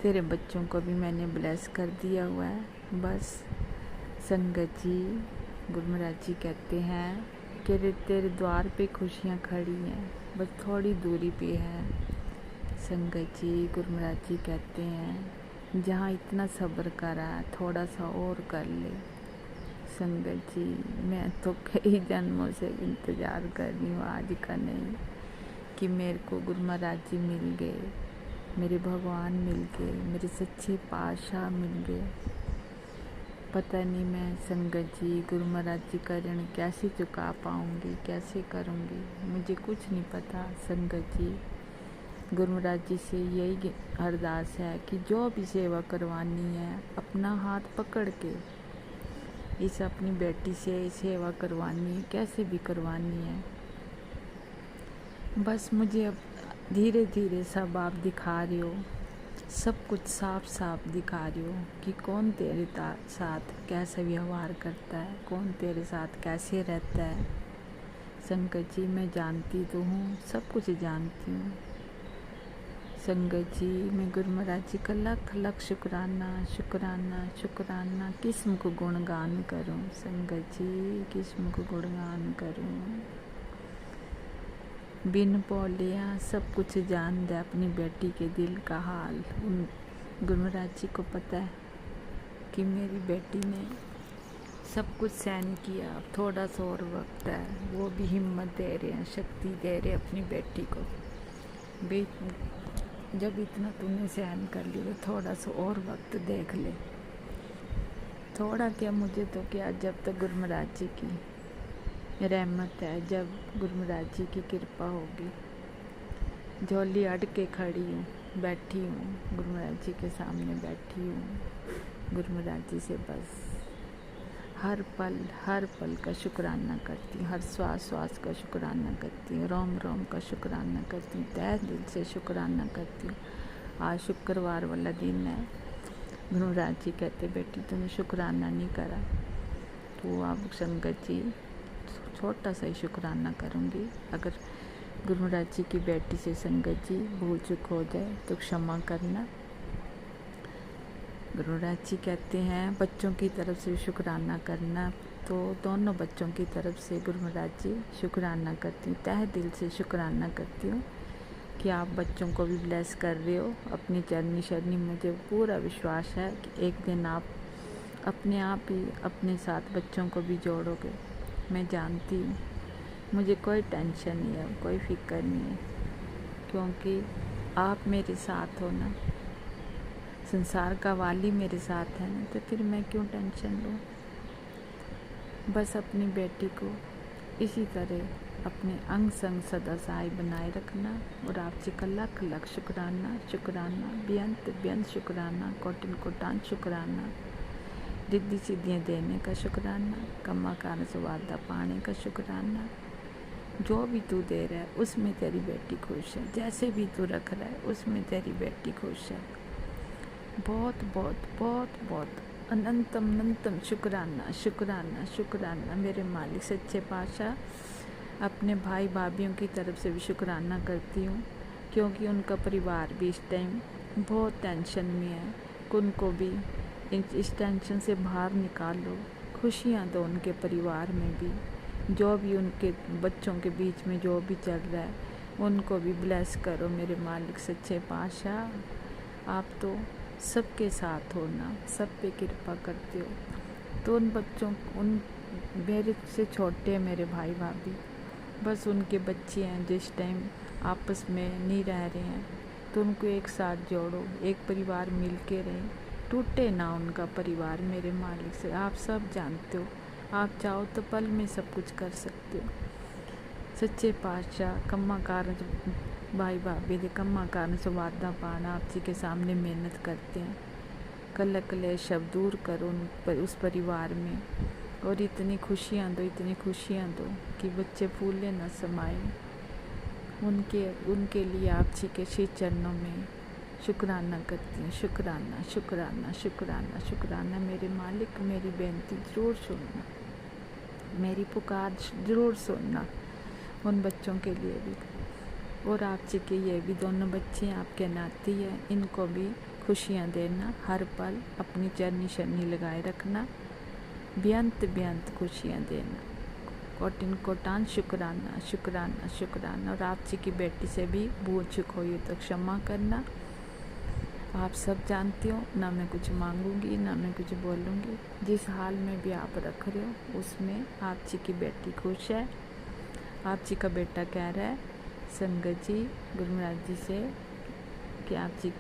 तेरे बच्चों को भी मैंने ब्लेस कर दिया हुआ है। बस संगत जी, गुरु महाराज जी कहते हैं कि तेरे द्वार पे खुशियाँ खड़ी हैं, बस थोड़ी दूरी पे है। संगत जी, गुरु महाराज जी कहते हैं जहाँ इतना सब्र करा थोड़ा सा और कर ले। संगत जी, मैं तो कई जन्मों से इंतज़ार कर रही हूँ, आज का नहीं, कि मेरे को गुरु महाराज जी मिल गए, मेरे भगवान मिल गए, मेरे सच्चे पातशाह मिल गए। पता नहीं मैं संगत जी गुरु महाराज जी का ऋण कैसे चुका पाऊँगी, कैसे करूँगी, मुझे कुछ नहीं पता। संगत जी, गुरु महाराज जी से यही अरदास है कि जो भी सेवा करवानी है अपना हाथ पकड़ के इस अपनी बेटी से सेवा करवानी है, कैसे भी करवानी है। बस मुझे अब धीरे धीरे सब आप दिखा रहे हो, सब कुछ साफ साफ दिखा रहे हो कि कौन तेरे साथ कैसा व्यवहार करता है, कौन तेरे साथ कैसे रहता है। संगत जी, मैं जानती तो हूँ, सब कुछ जानती हूँ। संगत जी, मैं गुरु महाराज जी का लाख लाख शुक्राना, शुक्राना, शुक्राना, किस्म को गुणगान करूँ। संगत जी, किस्म को गुणगान करूँ। बिन बोलिया सब कुछ जान दे अपनी बेटी के दिल का हाल। उन गुरु महाराज जी को पता है कि मेरी बेटी ने सब कुछ सहन किया, अब थोड़ा सा और वक्त है। वो भी हिम्मत दे रहे हैं, शक्ति दे रहे हैं अपनी बेटी को। जब इतना तूने सहन कर लिया थोड़ा सा और वक्त देख ले। थोड़ा क्या, मुझे तो क्या, जब तक गुरु महाराज जी की रहमत है, जब गुरु महाराज जी की कृपा होगी। झोली अड़ के खड़ी हूँ, बैठी हूँ, गुरु महाराज जी के सामने बैठी हूँ। गुरु महाराज जी से बस हर पल का शुक्राना करती हूँ, हर श्वास का शुक्राना करती हूँ, रोम रोम का शुक्राना करती हूँ, तहे दिल से शुक्राना करती हूँ। आज शुक्रवार वाला दिन है। गुरु महाराज जी कहते बेटी तूने शुक्राना नहीं करा, तो आप संगत जी छोटा सा ही शुक्राना करूँगी। अगर गुरु महाराज जी की बेटी से संगत जी भूल चूक हो जाए तो क्षमा करना। गुरु महाराज जी कहते हैं बच्चों की तरफ से शुक्राना करना, तो दोनों बच्चों की तरफ से गुरु महाराज जी शुक्राना करती हूँ, तहे दिल से शुक्राना करती हूँ कि आप बच्चों को भी ब्लेस कर रहे हो। अपनी चरनी शरनी मुझे पूरा विश्वास है कि एक दिन आप अपने आप ही अपने साथ बच्चों को भी जोड़ोगे। मैं जानती हूँ, मुझे कोई टेंशन नहीं है, कोई फिक्र नहीं है, क्योंकि आप मेरे साथ हो ना, संसार का वाली मेरे साथ है ना, तो फिर मैं क्यों टेंशन लूँ। बस अपनी बेटी को इसी तरह अपने अंग संग सदा सहाय बनाए रखना। और आपसे का लख लख शुक्राना, बेअंत बेअंत शुक्राना, कोटिन कोटान शुक्राना, रिद्धि सिद्धियाँ देने का शुक्राना, कम्मा कारण से वादा पाने का शुक्राना। जो भी तू दे रहा है उसमें तेरी बेटी खुश है, जैसे भी तू रख रहा है उसमें तेरी बेटी खुश है। बहुत बहुत बहुत बहुत अनंतम अनंतम शुक्राना मेरे मालिक सच्चे पातशाह। अपने भाई भाभीयों की तरफ से भी शुक्राना करती हूँ, क्योंकि उनका परिवार भी इस टाइम बहुत टेंशन में है। उनको भी इस टेंशन से बाहर निकालो, खुशियाँ दो उनके परिवार में भी। जो भी उनके बच्चों के बीच में जो भी चल रहा है उनको भी ब्लेस करो मेरे मालिक सच्चे पातशाह। आप तो सबके साथ हो ना, सब पे कृपा करते हो। तो उन बच्चों, उन मेरे से छोटे मेरे भाई भाभी, बस उनके बच्चे हैं जिस टाइम आपस में नहीं रह रहे हैं, तो उनको एक साथ जोड़ो, एक परिवार मिल के रहे, टूटे ना उनका परिवार मेरे मालिक से। आप सब जानते हो, आप चाहो तो पल में सब कुछ कर सकते हो। सच्चे पातशाह कम्मा कारण भाई भाभी दे कम्मा कारण से वादा पाना, आप जी के सामने मेहनत करते हैं। कल कलेश शब्द दूर करो उस परिवार में, और इतनी खुशियाँ दो कि बच्चे फूले न समाए। उनके लिए आप जी के श्री चरणों में शुक्राना करती हूँ। शुक्राना मेरे मालिक, मेरी बेनती ज़रूर सुनना, मेरी पुकार ज़रूर सुनना उन बच्चों के लिए भी। और आप जी के ये भी दोनों बच्चे आपके नाती हैं, इनको भी खुशियाँ देना, हर पल अपनी चरनी शरनी लगाए रखना, बेअंत खुशियाँ देना। कोटिन कोटान शुक्राना। और आप जी की बेटी से भी भूल चूक हुई तो क्षमा करना। आप सब जानते हो ना, मैं कुछ मांगूंगी ना मैं कुछ बोलूँगी। जिस हाल में भी आप रख रहे हो उसमें आप जी की बेटी खुश है। आप जी का बेटा कह रहा है संगत जी गुरु महाराज जी से कि आप जी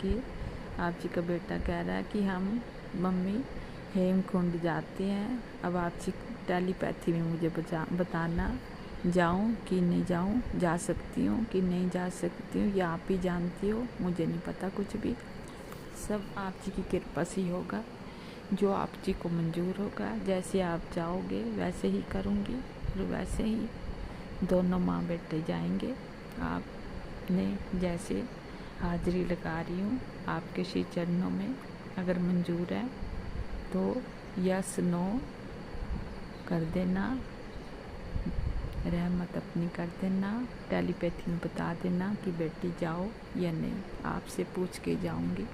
का बेटा कह रहा है कि हम मम्मी हेमकुंड जाते हैं। अब आप जी टेलीपैथी में मुझे बताना जाऊं कि नहीं जाऊं, जा सकती हूँ कि नहीं जा सकती हूँ, या आप ही जानती हो, मुझे नहीं पता कुछ भी। सब आप जी की कृपा से ही होगा, जो आप जी को मंजूर होगा। जैसे आप चाहोगे वैसे ही करूँगी, और वैसे ही दोनों माँ बेटे जाएंगे। आपने जैसे हाजिरी लगा रही हूँ आपके श्री चरणों में, अगर मंजूर है तो यस नो कर देना, रहमत अपनी कर देना, टेलीपैथी में बता देना कि बेटी जाओ या नहीं। आपसे पूछ के जाऊंगी,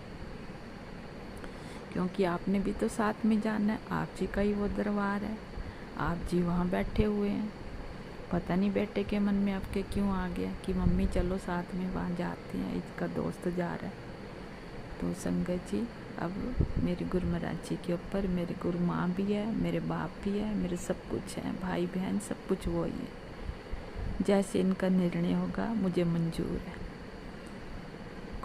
क्योंकि आपने भी तो साथ में जाना है, आप जी का ही वो दरबार है, आप जी वहाँ बैठे हुए हैं। पता नहीं बेटे के मन में आपके क्यों आ गया कि मम्मी चलो साथ में वहाँ जाते हैं, इसका दोस्त जा रहा है। तो संगत जी अब मेरे गुरु महाराज जी के ऊपर मेरी गुरु माँ भी है, मेरे बाप भी है, मेरे सब कुछ है, भाई बहन सब कुछ वो ही है। जैसे इनका निर्णय होगा मुझे मंजूर है।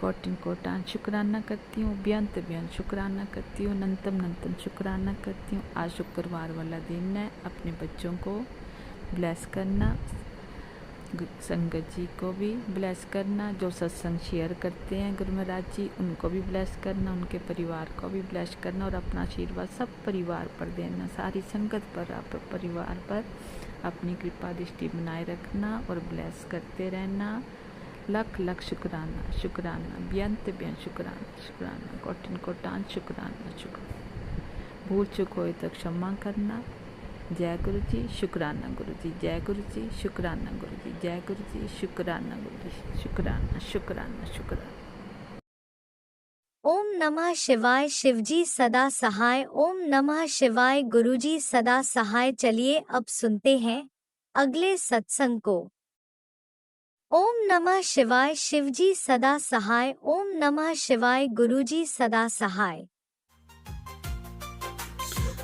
कोटिन कोटान शुक्राना करती हूँ, बेअंत बेअंत शुक्राना करती हूँ, नंतम नंतम शुक्राना करती हूँ। आज शुक्रवार वाला दिन है, अपने बच्चों को ब्लेस करना, संगत जी को भी ब्लेस करना, जो सत्संग शेयर करते हैं गुरु महाराज जी उनको भी ब्लेस करना, उनके परिवार को भी ब्लेस करना और अपना आशीर्वाद सब परिवार पर देना, सारी संगत पर, आप परिवार पर अपनी कृपा दृष्टि बनाए रखना और ब्लेस करते रहना। लख लख शुक्राना शुक्राना, बेअंत बेअंत शुक्राना शुक्राना, कोटिन कोटान शुक्राना शुक्राना। भूल चूक होए तो क्षमा करना। जय गुरु जी, शुक्राना गुरु जी, जय गुरु जी, शुक्राना गुरु जी, जय गुरु जी, शुक्राना गुरु जी, शुक्राना शुक्राना शुक्राना। ओम नमः शिवाय, शिवजी सदा सहाय। ओम नमः शिवाय, गुरुजी सदा सहाय। चलिए अब सुनते हैं अगले सत्संग को। ओम नमः शिवाय, शिवजी सदा सहाय। ओम नमः शिवाय, गुरुजी सदा सहाय।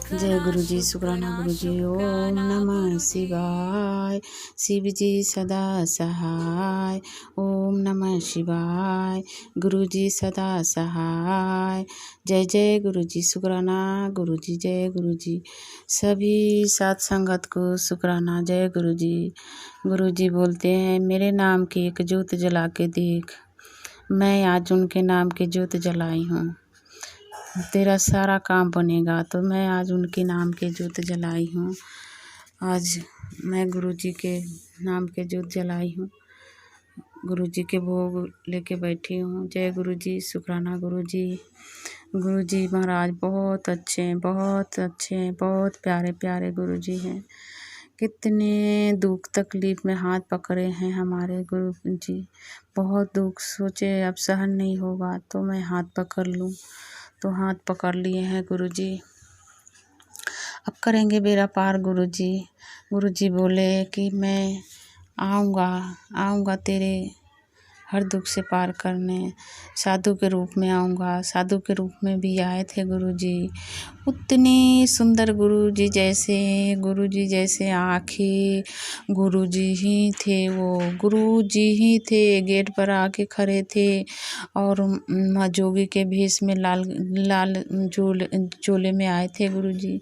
जय गुरु जी, शुक्राना गुरु जी। ओम नमः शिवाय, शिव जी सदा सहाय। ओम नमः शिवाय, गुरु जी सदा सहाय। जय जय गुरु जी, शुक्राना गुरु जी, जय गुरु जी। सभी साथ संगत को शुक्राना, जय गुरु जी। गुरु जी बोलते हैं, मेरे नाम की एक ज्योत जला के देख। मैं आज उनके नाम की ज्योत जलाई हूँ, तेरा सारा काम बनेगा। तो मैं आज उनके नाम के ज्योत जलाई हूँ। आज मैं गुरु जी के नाम के ज्योत जलाई हूँ, गुरु जी के भोग लेके बैठी हूँ। जय गुरु जी, शुक्राना गुरु जी। गुरु जी महाराज बहुत अच्छे हैं, बहुत अच्छे हैं, बहुत प्यारे प्यारे गुरु जी हैं। कितने दुख तकलीफ में हाथ पकड़े हैं हमारे गुरु जी। बहुत दुख, सोचे अब सहन नहीं होगा तो मैं हाथ पकड़ लूँ, तो हाथ पकड़ लिए हैं गुरु जी। अब करेंगे बेड़ा पार गुरु जी। गुरु जी बोले कि मैं आऊँगा तेरे हर दुख से पार करने, साधु के रूप में आऊँगा। साधु के रूप में भी आए थे गुरु जी। उतने सुंदर गुरु जी जैसे आँखें, गुरु जी ही थे वो, गुरु जी ही थे। गेट पर आके खड़े थे और माँ जोगी के भेष में लाल चोले में आए थे गुरु जी,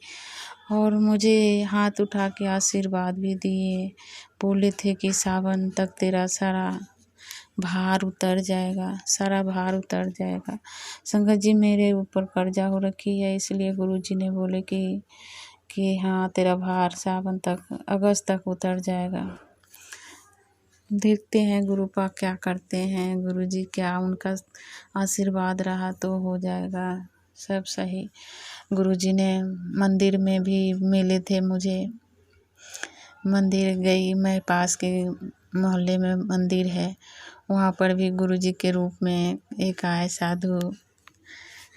और मुझे हाथ उठा के आशीर्वाद भी दिए। बोले थे कि सावन तक तेरा सारा भार उतर जाएगा, सारा भार उतर जाएगा। संगत जी मेरे ऊपर कर्जा हो रखी है, इसलिए गुरु जी ने बोले कि हाँ तेरा भार सावन तक, अगस्त तक उतर जाएगा। देखते हैं गुरु पा क्या करते हैं। गुरु जी क्या, उनका आशीर्वाद रहा तो हो जाएगा सब सही। गुरु जी ने मंदिर में भी मिले थे मुझे, मंदिर गई मैं, पास के मोहल्ले में मंदिर है, वहाँ पर भी गुरु जी के रूप में एक आए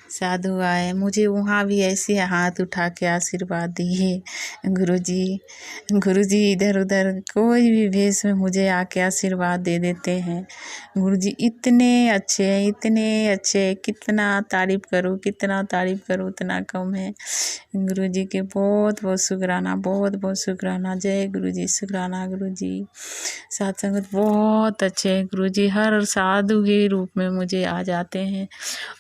साधु आए, मुझे वहाँ भी ऐसे हाथ उठा के आशीर्वाद दिए गुरु जी। इधर उधर कोई भी भेष में मुझे आके आशीर्वाद दे देते हैं। गुरु जी इतने अच्छे हैं, इतने अच्छे, कितना तारीफ करूँ उतना कम है। गुरु जी के बहुत बहुत शुक्राना, बहुत बहुत शुक्राना। जय गुरु जी, शुक्राना गुरु जी। सत्संगत बहुत अच्छे हैं गुरु जी, हर साधु के रूप में मुझे आ जाते हैं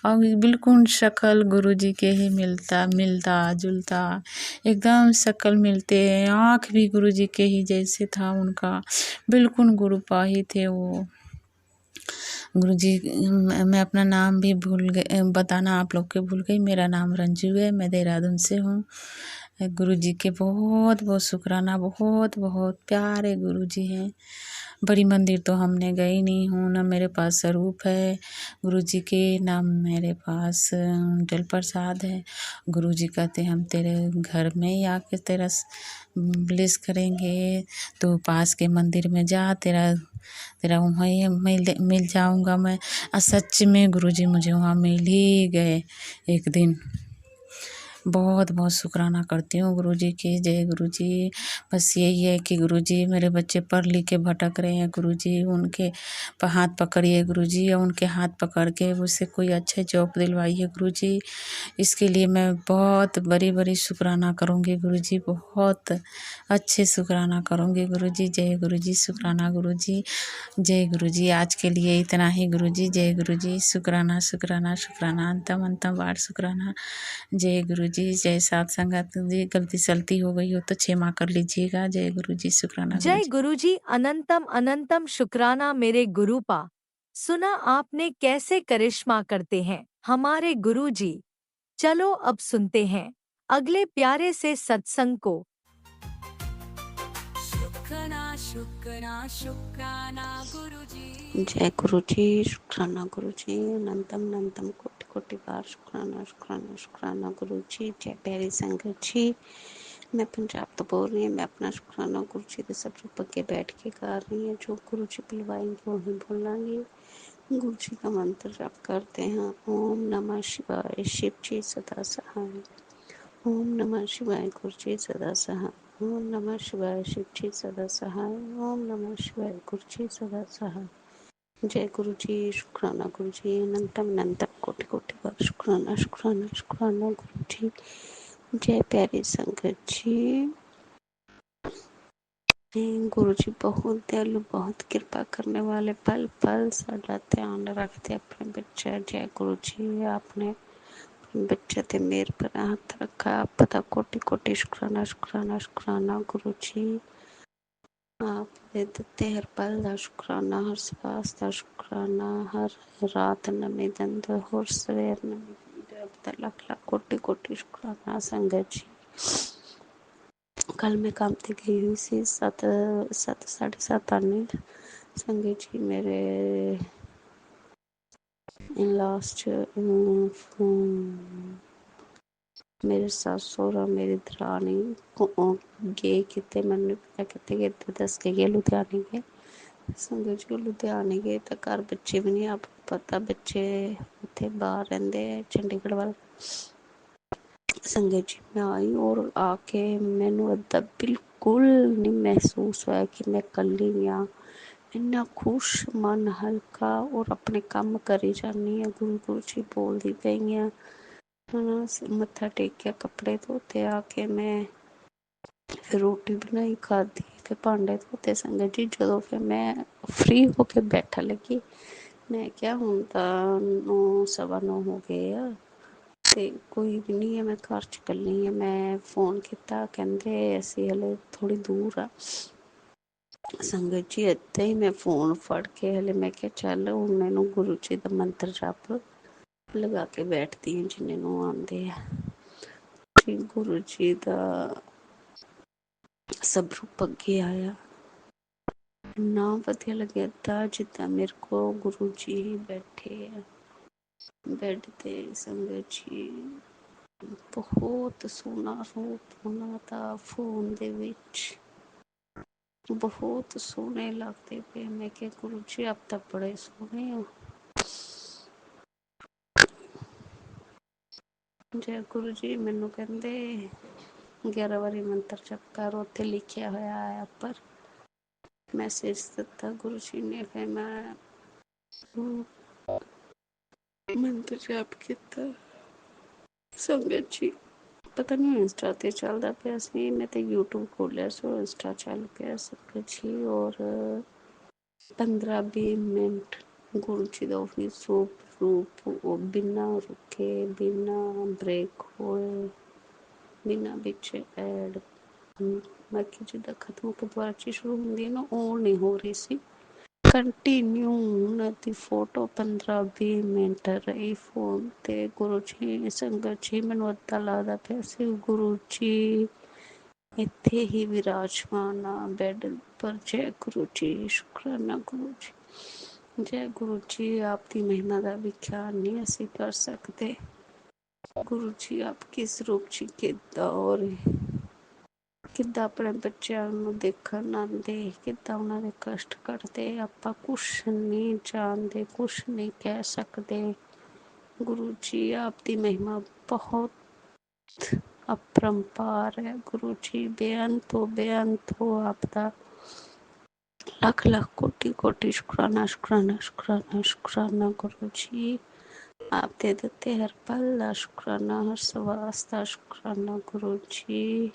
और बिल्कुल शक्ल गुरु जी के ही मिलता जुलता, एकदम शक्ल मिलते हैं। आँख भी गुरु जी के ही जैसे था उनका, बिल्कुल गुरु पा ही थे वो। गुरु जी मैं अपना नाम भी भूल गई, बताना आप लोग के भूल गई। मेरा नाम रंजू है, मैं देहरादून से हूँ। गुरु जी के बहुत बहुत शुक्राना, बहुत बहुत प्यारे गुरु जी हैं। बड़ी मंदिर तो हमने गई नहीं हूँ, ना मेरे पास स्वरूप है गुरु जी के, ना मेरे पास जल प्रसाद है। गुरु जी कहते हम तेरे घर में ही आके तेरा ब्लेस करेंगे, तो पास के मंदिर में जा, तेरा वहीं मिल जाऊँगा मैं। और सच में गुरु जी मुझे वहाँ मिल ही गए एक दिन। बहुत बहुत शुक्राना करती हूँ गुरुजी की। जय गुरुजी। बस यही है कि गुरुजी मेरे बच्चे पढ़ लिख के भटक रहे हैं गुरुजी, उनके हाथ पकड़िए गुरुजी, और उनके हाथ पकड़ के उससे कोई अच्छे जॉब दिलवाइए गुरुजी। इसके लिए मैं बहुत बड़ी बड़ी शुक्राना करूँगी गुरुजी, बहुत अच्छे शुक्राना करूँगी गुरुजी। जय गुरुजी। शुक्राना गुरुजी। जय गुरुजी। आज के लिए इतना ही गुरुजी। जय गुरुजी। शुक्राना शुक्राना शुक्राना, अंतम अंतम बार शुक्राना। जय गुरुजी। जय साथ संगत जी। गलती सलती हो गई हो तो क्षमा कर लीजिएगा। जय गुरुजी। शुक्राना जय गुरुजी। गुरुजी। अनंतम अनंतम शुक्राना मेरे गुरुपा। सुना आपने कैसे करिश्मा करते हैं हमारे गुरुजी। चलो अब सुनते हैं अगले प्यारे से सत्संग को। शुक्राना शुक्राना शुक्राना गुरुजी। जय गुरु जी। शुक्राना गुरु जी। अनंतम अनंतम कोटि कोटि बार शुक्राना शुक्राना शुक्राना गुरु जी। जय प्यारी संगत जी। मैं पंजाब तो बोल रही हूँ। मैं अपना शुक्राना गुरु जी के सब रूप के बैठ के कर रही हूँ। जो गुरु जी बुलवाएंगे वही बोलांगे। गुरु जी का मंत्र जप करते हैं। ओम नमः शिवाय शिव जी सदा सहाय। ओम नमः शिवाय गुरु जी सदा सहाय। ओम नमः शिवाय शिव जी सदा सहाय। ओम नमः शिवाय गुरु जी सदा सहाय। जय गुरु जी। शुक्राना गुरु जी। अनंतम अनंतम कोटि कोटि बार शुक्राना शुक्राना शुक्राना गुरु जी। जय प्यारी संगत जी। गुरु जी बहुत दयालु, बहुत कृपा करने वाले, पल पल साडा ध्यान रखते अपने बच्चे। जय गुरु जी। आपने अपने बच्चे ते मेर पर हाथ रखा। आप पता कोटि कोटि शुक्राना शुक्राना शुक्राना गुरु जी। आप दे ਦਿੱਤੇ हर पल ਦਾ ਸ਼ੁਕਰਾਨਾ, हर ਸਵਾਸ ਦਾ ਸ਼ੁਕਰਾਨਾ, हर रात नवीं दिन ਦਾ, हर सवेर नवीं दिन ਦਾ। आपका ਲੱਖ ਲੱਖ कोटि कोटि शुक्राना संगत जी। कल मैं काम ते गई हुई सी, 7 आने संगत जी। मेरे इन लास्ट मेरे सस सहुरा मेरी दरानी गए किते, मैंने पता किते गए, दस के गए लुधियाने गए संगत जी। लुधियाने गए तो घर बच्चे भी नहीं, आपको पता बच्चे उत्थे बाहर रहंदे चंडीगढ़ वाल संगत जी। मैं आई और आके मैनू अद्धा बिल्कुल नहीं महसूस होया कि मैं कल्ली हाँ। इन्ना खुश मन हल्का और अपने काम करी जानी है। गुरु गुरु जी बोलती पई हैं। मत्था टेकिया, कपड़े धोते, आके मैं फिर रोटी बनाई खाधी, फिर भांडे धोते संगत जी। जो फिर मैं फ्री होके बैठा लगी, मैं क्या हुण तां 9 सवा 9 हो गए आ ते कोई भी नहीं है, मैं घर च कल्ली हाँ। मैं फोन किया, कहंदे असीं हले थोड़ी दूर आ संगत जी। इदां ही मैं फोन फड़ के हले मैं क्या चल हुण मैनू गुरु जी दा मंत्र जप लगा के बैठती हूँ जिन्ने नूं आंदे आ। गुरु जी दा सब रूप अगे आया, इन्ना वधिया लग्या जिद्दां मेरे को गुरु जी बैठे है बैड ते संगत जी। बहुत सोहना रूप उन्हां दा फोन दे विच, बहुत सोहने लगते पे। मैं क्या गुरु जी आप तो बड़े सोहने हो। जय गुरु जी। मैनू कहंदे 11 बारी मंत्र जप कर, उत्थे लिखिया होया है उपर मैसेज दिता गुरु जी ने। फिर मैं मंत्र जप किया संगत जी। पता नहीं इंस्टा ते चलदा पिया सी, मैं तो यूट्यूब खोलिया सो इंस्टा चल पिया संगत जी। और 15-20 मिनट गुरु जी का भी रूप बिना रुके, बिना ब्रेक होए, बिना बिच एड बाकी जिदा खत्म होकर दोबारा चीज शुरू होंदी है ना, वो नहीं हो रही सी। कंटिन्यू उन्हां दी फोटो 15-20 मिनट रही फोन ते। गुरु जी संगत जी मैनू अद्धा लगदा पिया सी गुरु जी इत्थे ही विराजमान आ बैड पर। जय गुरु जी। शुक्राना गुरु जी। जय गुरु जी। आपकी महिमा का विख्यान नहीं असी कर सकते। गुरु जी आप किस रूप च किद्दां और किद्दां अपने बच्चों नूं देखण आंदे, किद्दां उन्हां दे कष्ट कटदे, आपां कुछ नहीं जानते, कुछ नहीं कह सकते। गुरु जी आपकी महिमा बहुत अपरंपार है गुरु जी, बेअंत हो आपका। लाख लाख कोटि कोटि शुक्राना शुक्राना शुक्राना शुक्राना गुरु जी, आप दे देते हर पल शुक्राना, हर सवास्ता शुक्राना गुरु जी।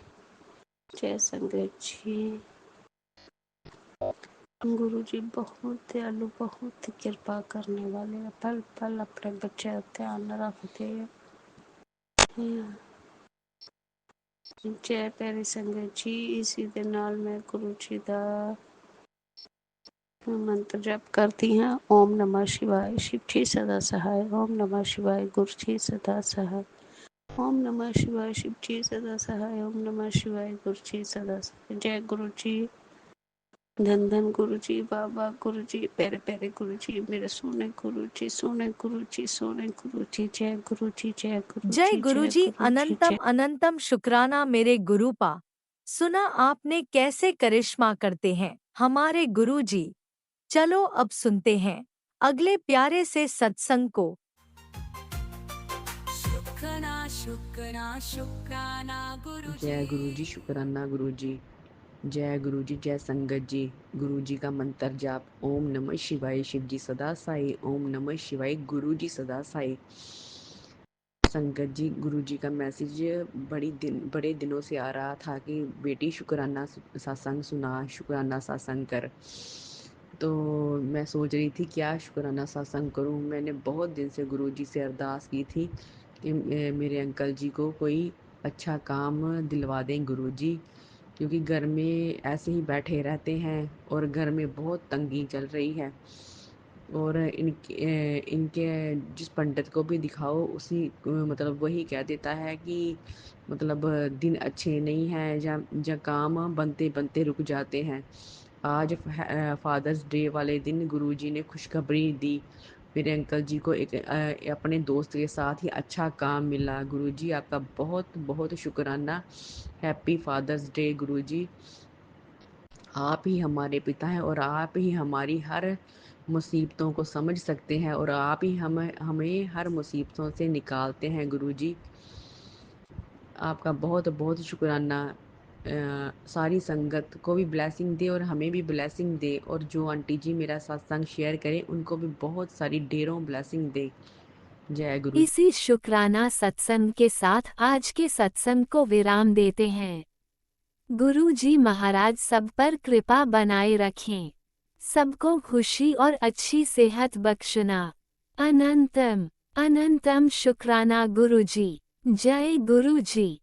जय संगत जी। गुरु जी बहुत दयालु, बहुत कृपा करने वाले, पल पल अपने बच्चे का ध्यान रखते हैं। जय प्यारी संगत जी। इसी दे नाल मैं गुरु जी का मंत्र जप करती हैं। ओम नमः शिवाय, शिव जी सदा सहाय। ओम नमः शिवाय, गुरु जी सदा सहाय। ओम नमः शिवाय, शिव जी सदा सहाय। ओम नमः शिवाय, गुरु जी सदा सहाय। जय गुरु जी, धन धन गुरु जी, बाबा गुरु जी, प्यारे प्यारे गुरु जी, मेरे सोने गुरु जी, सोने गुरु जी, सोने गुरु जी। जय गुरु जी, जय गुरु जय जी, गुरु जय जी, गुरु जी, अनंतम जय। अनंतम शुक्राना मेरे गुरुपा। सुना आपने कैसे करिश्मा करते हैं हमारे गुरु जी। चलो अब सुनते हैं अगले प्यारे से सत्संग को। शुक्राना शुक्राना शुक्राना गुरु जय गुरु जी, शुक्राना गुरु जी। जय गुरु जी, जय संगत जी। गुरु जी का मंत्र जाप। ओम नमः शिवाय, शिव जी सदा साई। ओम नमः शिवाय, गुरु जी सदा साई। संगत जी, गुरु जी का मैसेज बड़े दिनों से आ रहा था कि बेटी शुक्राना सत्संग सुना, शुक्राना सत्संग कर। तो मैं सोच रही थी क्या शुक्राना सत्संग करूं। मैंने बहुत दिन से गुरु जी से अरदास की थी कि मेरे अंकल जी को कोई अच्छा काम दिलवा दें गुरु जी, क्योंकि घर में ऐसे ही बैठे रहते हैं और घर में बहुत तंगी चल रही है। और इनके जिस पंडित को भी दिखाओ उसी मतलब वही कह देता है कि मतलब दिन अच्छे नहीं हैं, या काम बनते बनते रुक जाते हैं। आज फादर्स डे वाले दिन गुरुजी ने खुशखबरी दी। मेरे अंकल जी को एक अपने दोस्त के साथ ही अच्छा काम मिला। गुरुजी आपका बहुत बहुत शुक्राना। हैप्पी फादर्स डे गुरुजी। आप ही हमारे पिता हैं और आप ही हमारी हर मुसीबतों को समझ सकते हैं और आप ही हमें हर मुसीबतों से निकालते हैं गुरुजी। आपका बहुत बहुत शुक्राना। सारी संगत को भी ब्लेसिंग दे और हमें भी ब्लेसिंग दे, और जो आंटी जी मेरा सत्संग शेयर करें उनको भी बहुत सारी ढेरों ब्लेसिंग दे। जय गुरु। इसी शुक्राना सत्संग के साथ आज के सत्संग को विराम देते हैं। गुरु जी महाराज सब पर कृपा बनाए रखें, सबको खुशी और अच्छी सेहत बख्शना। अनंतम अनंतम शुक्राना गुरु जी। जय गुरु जी।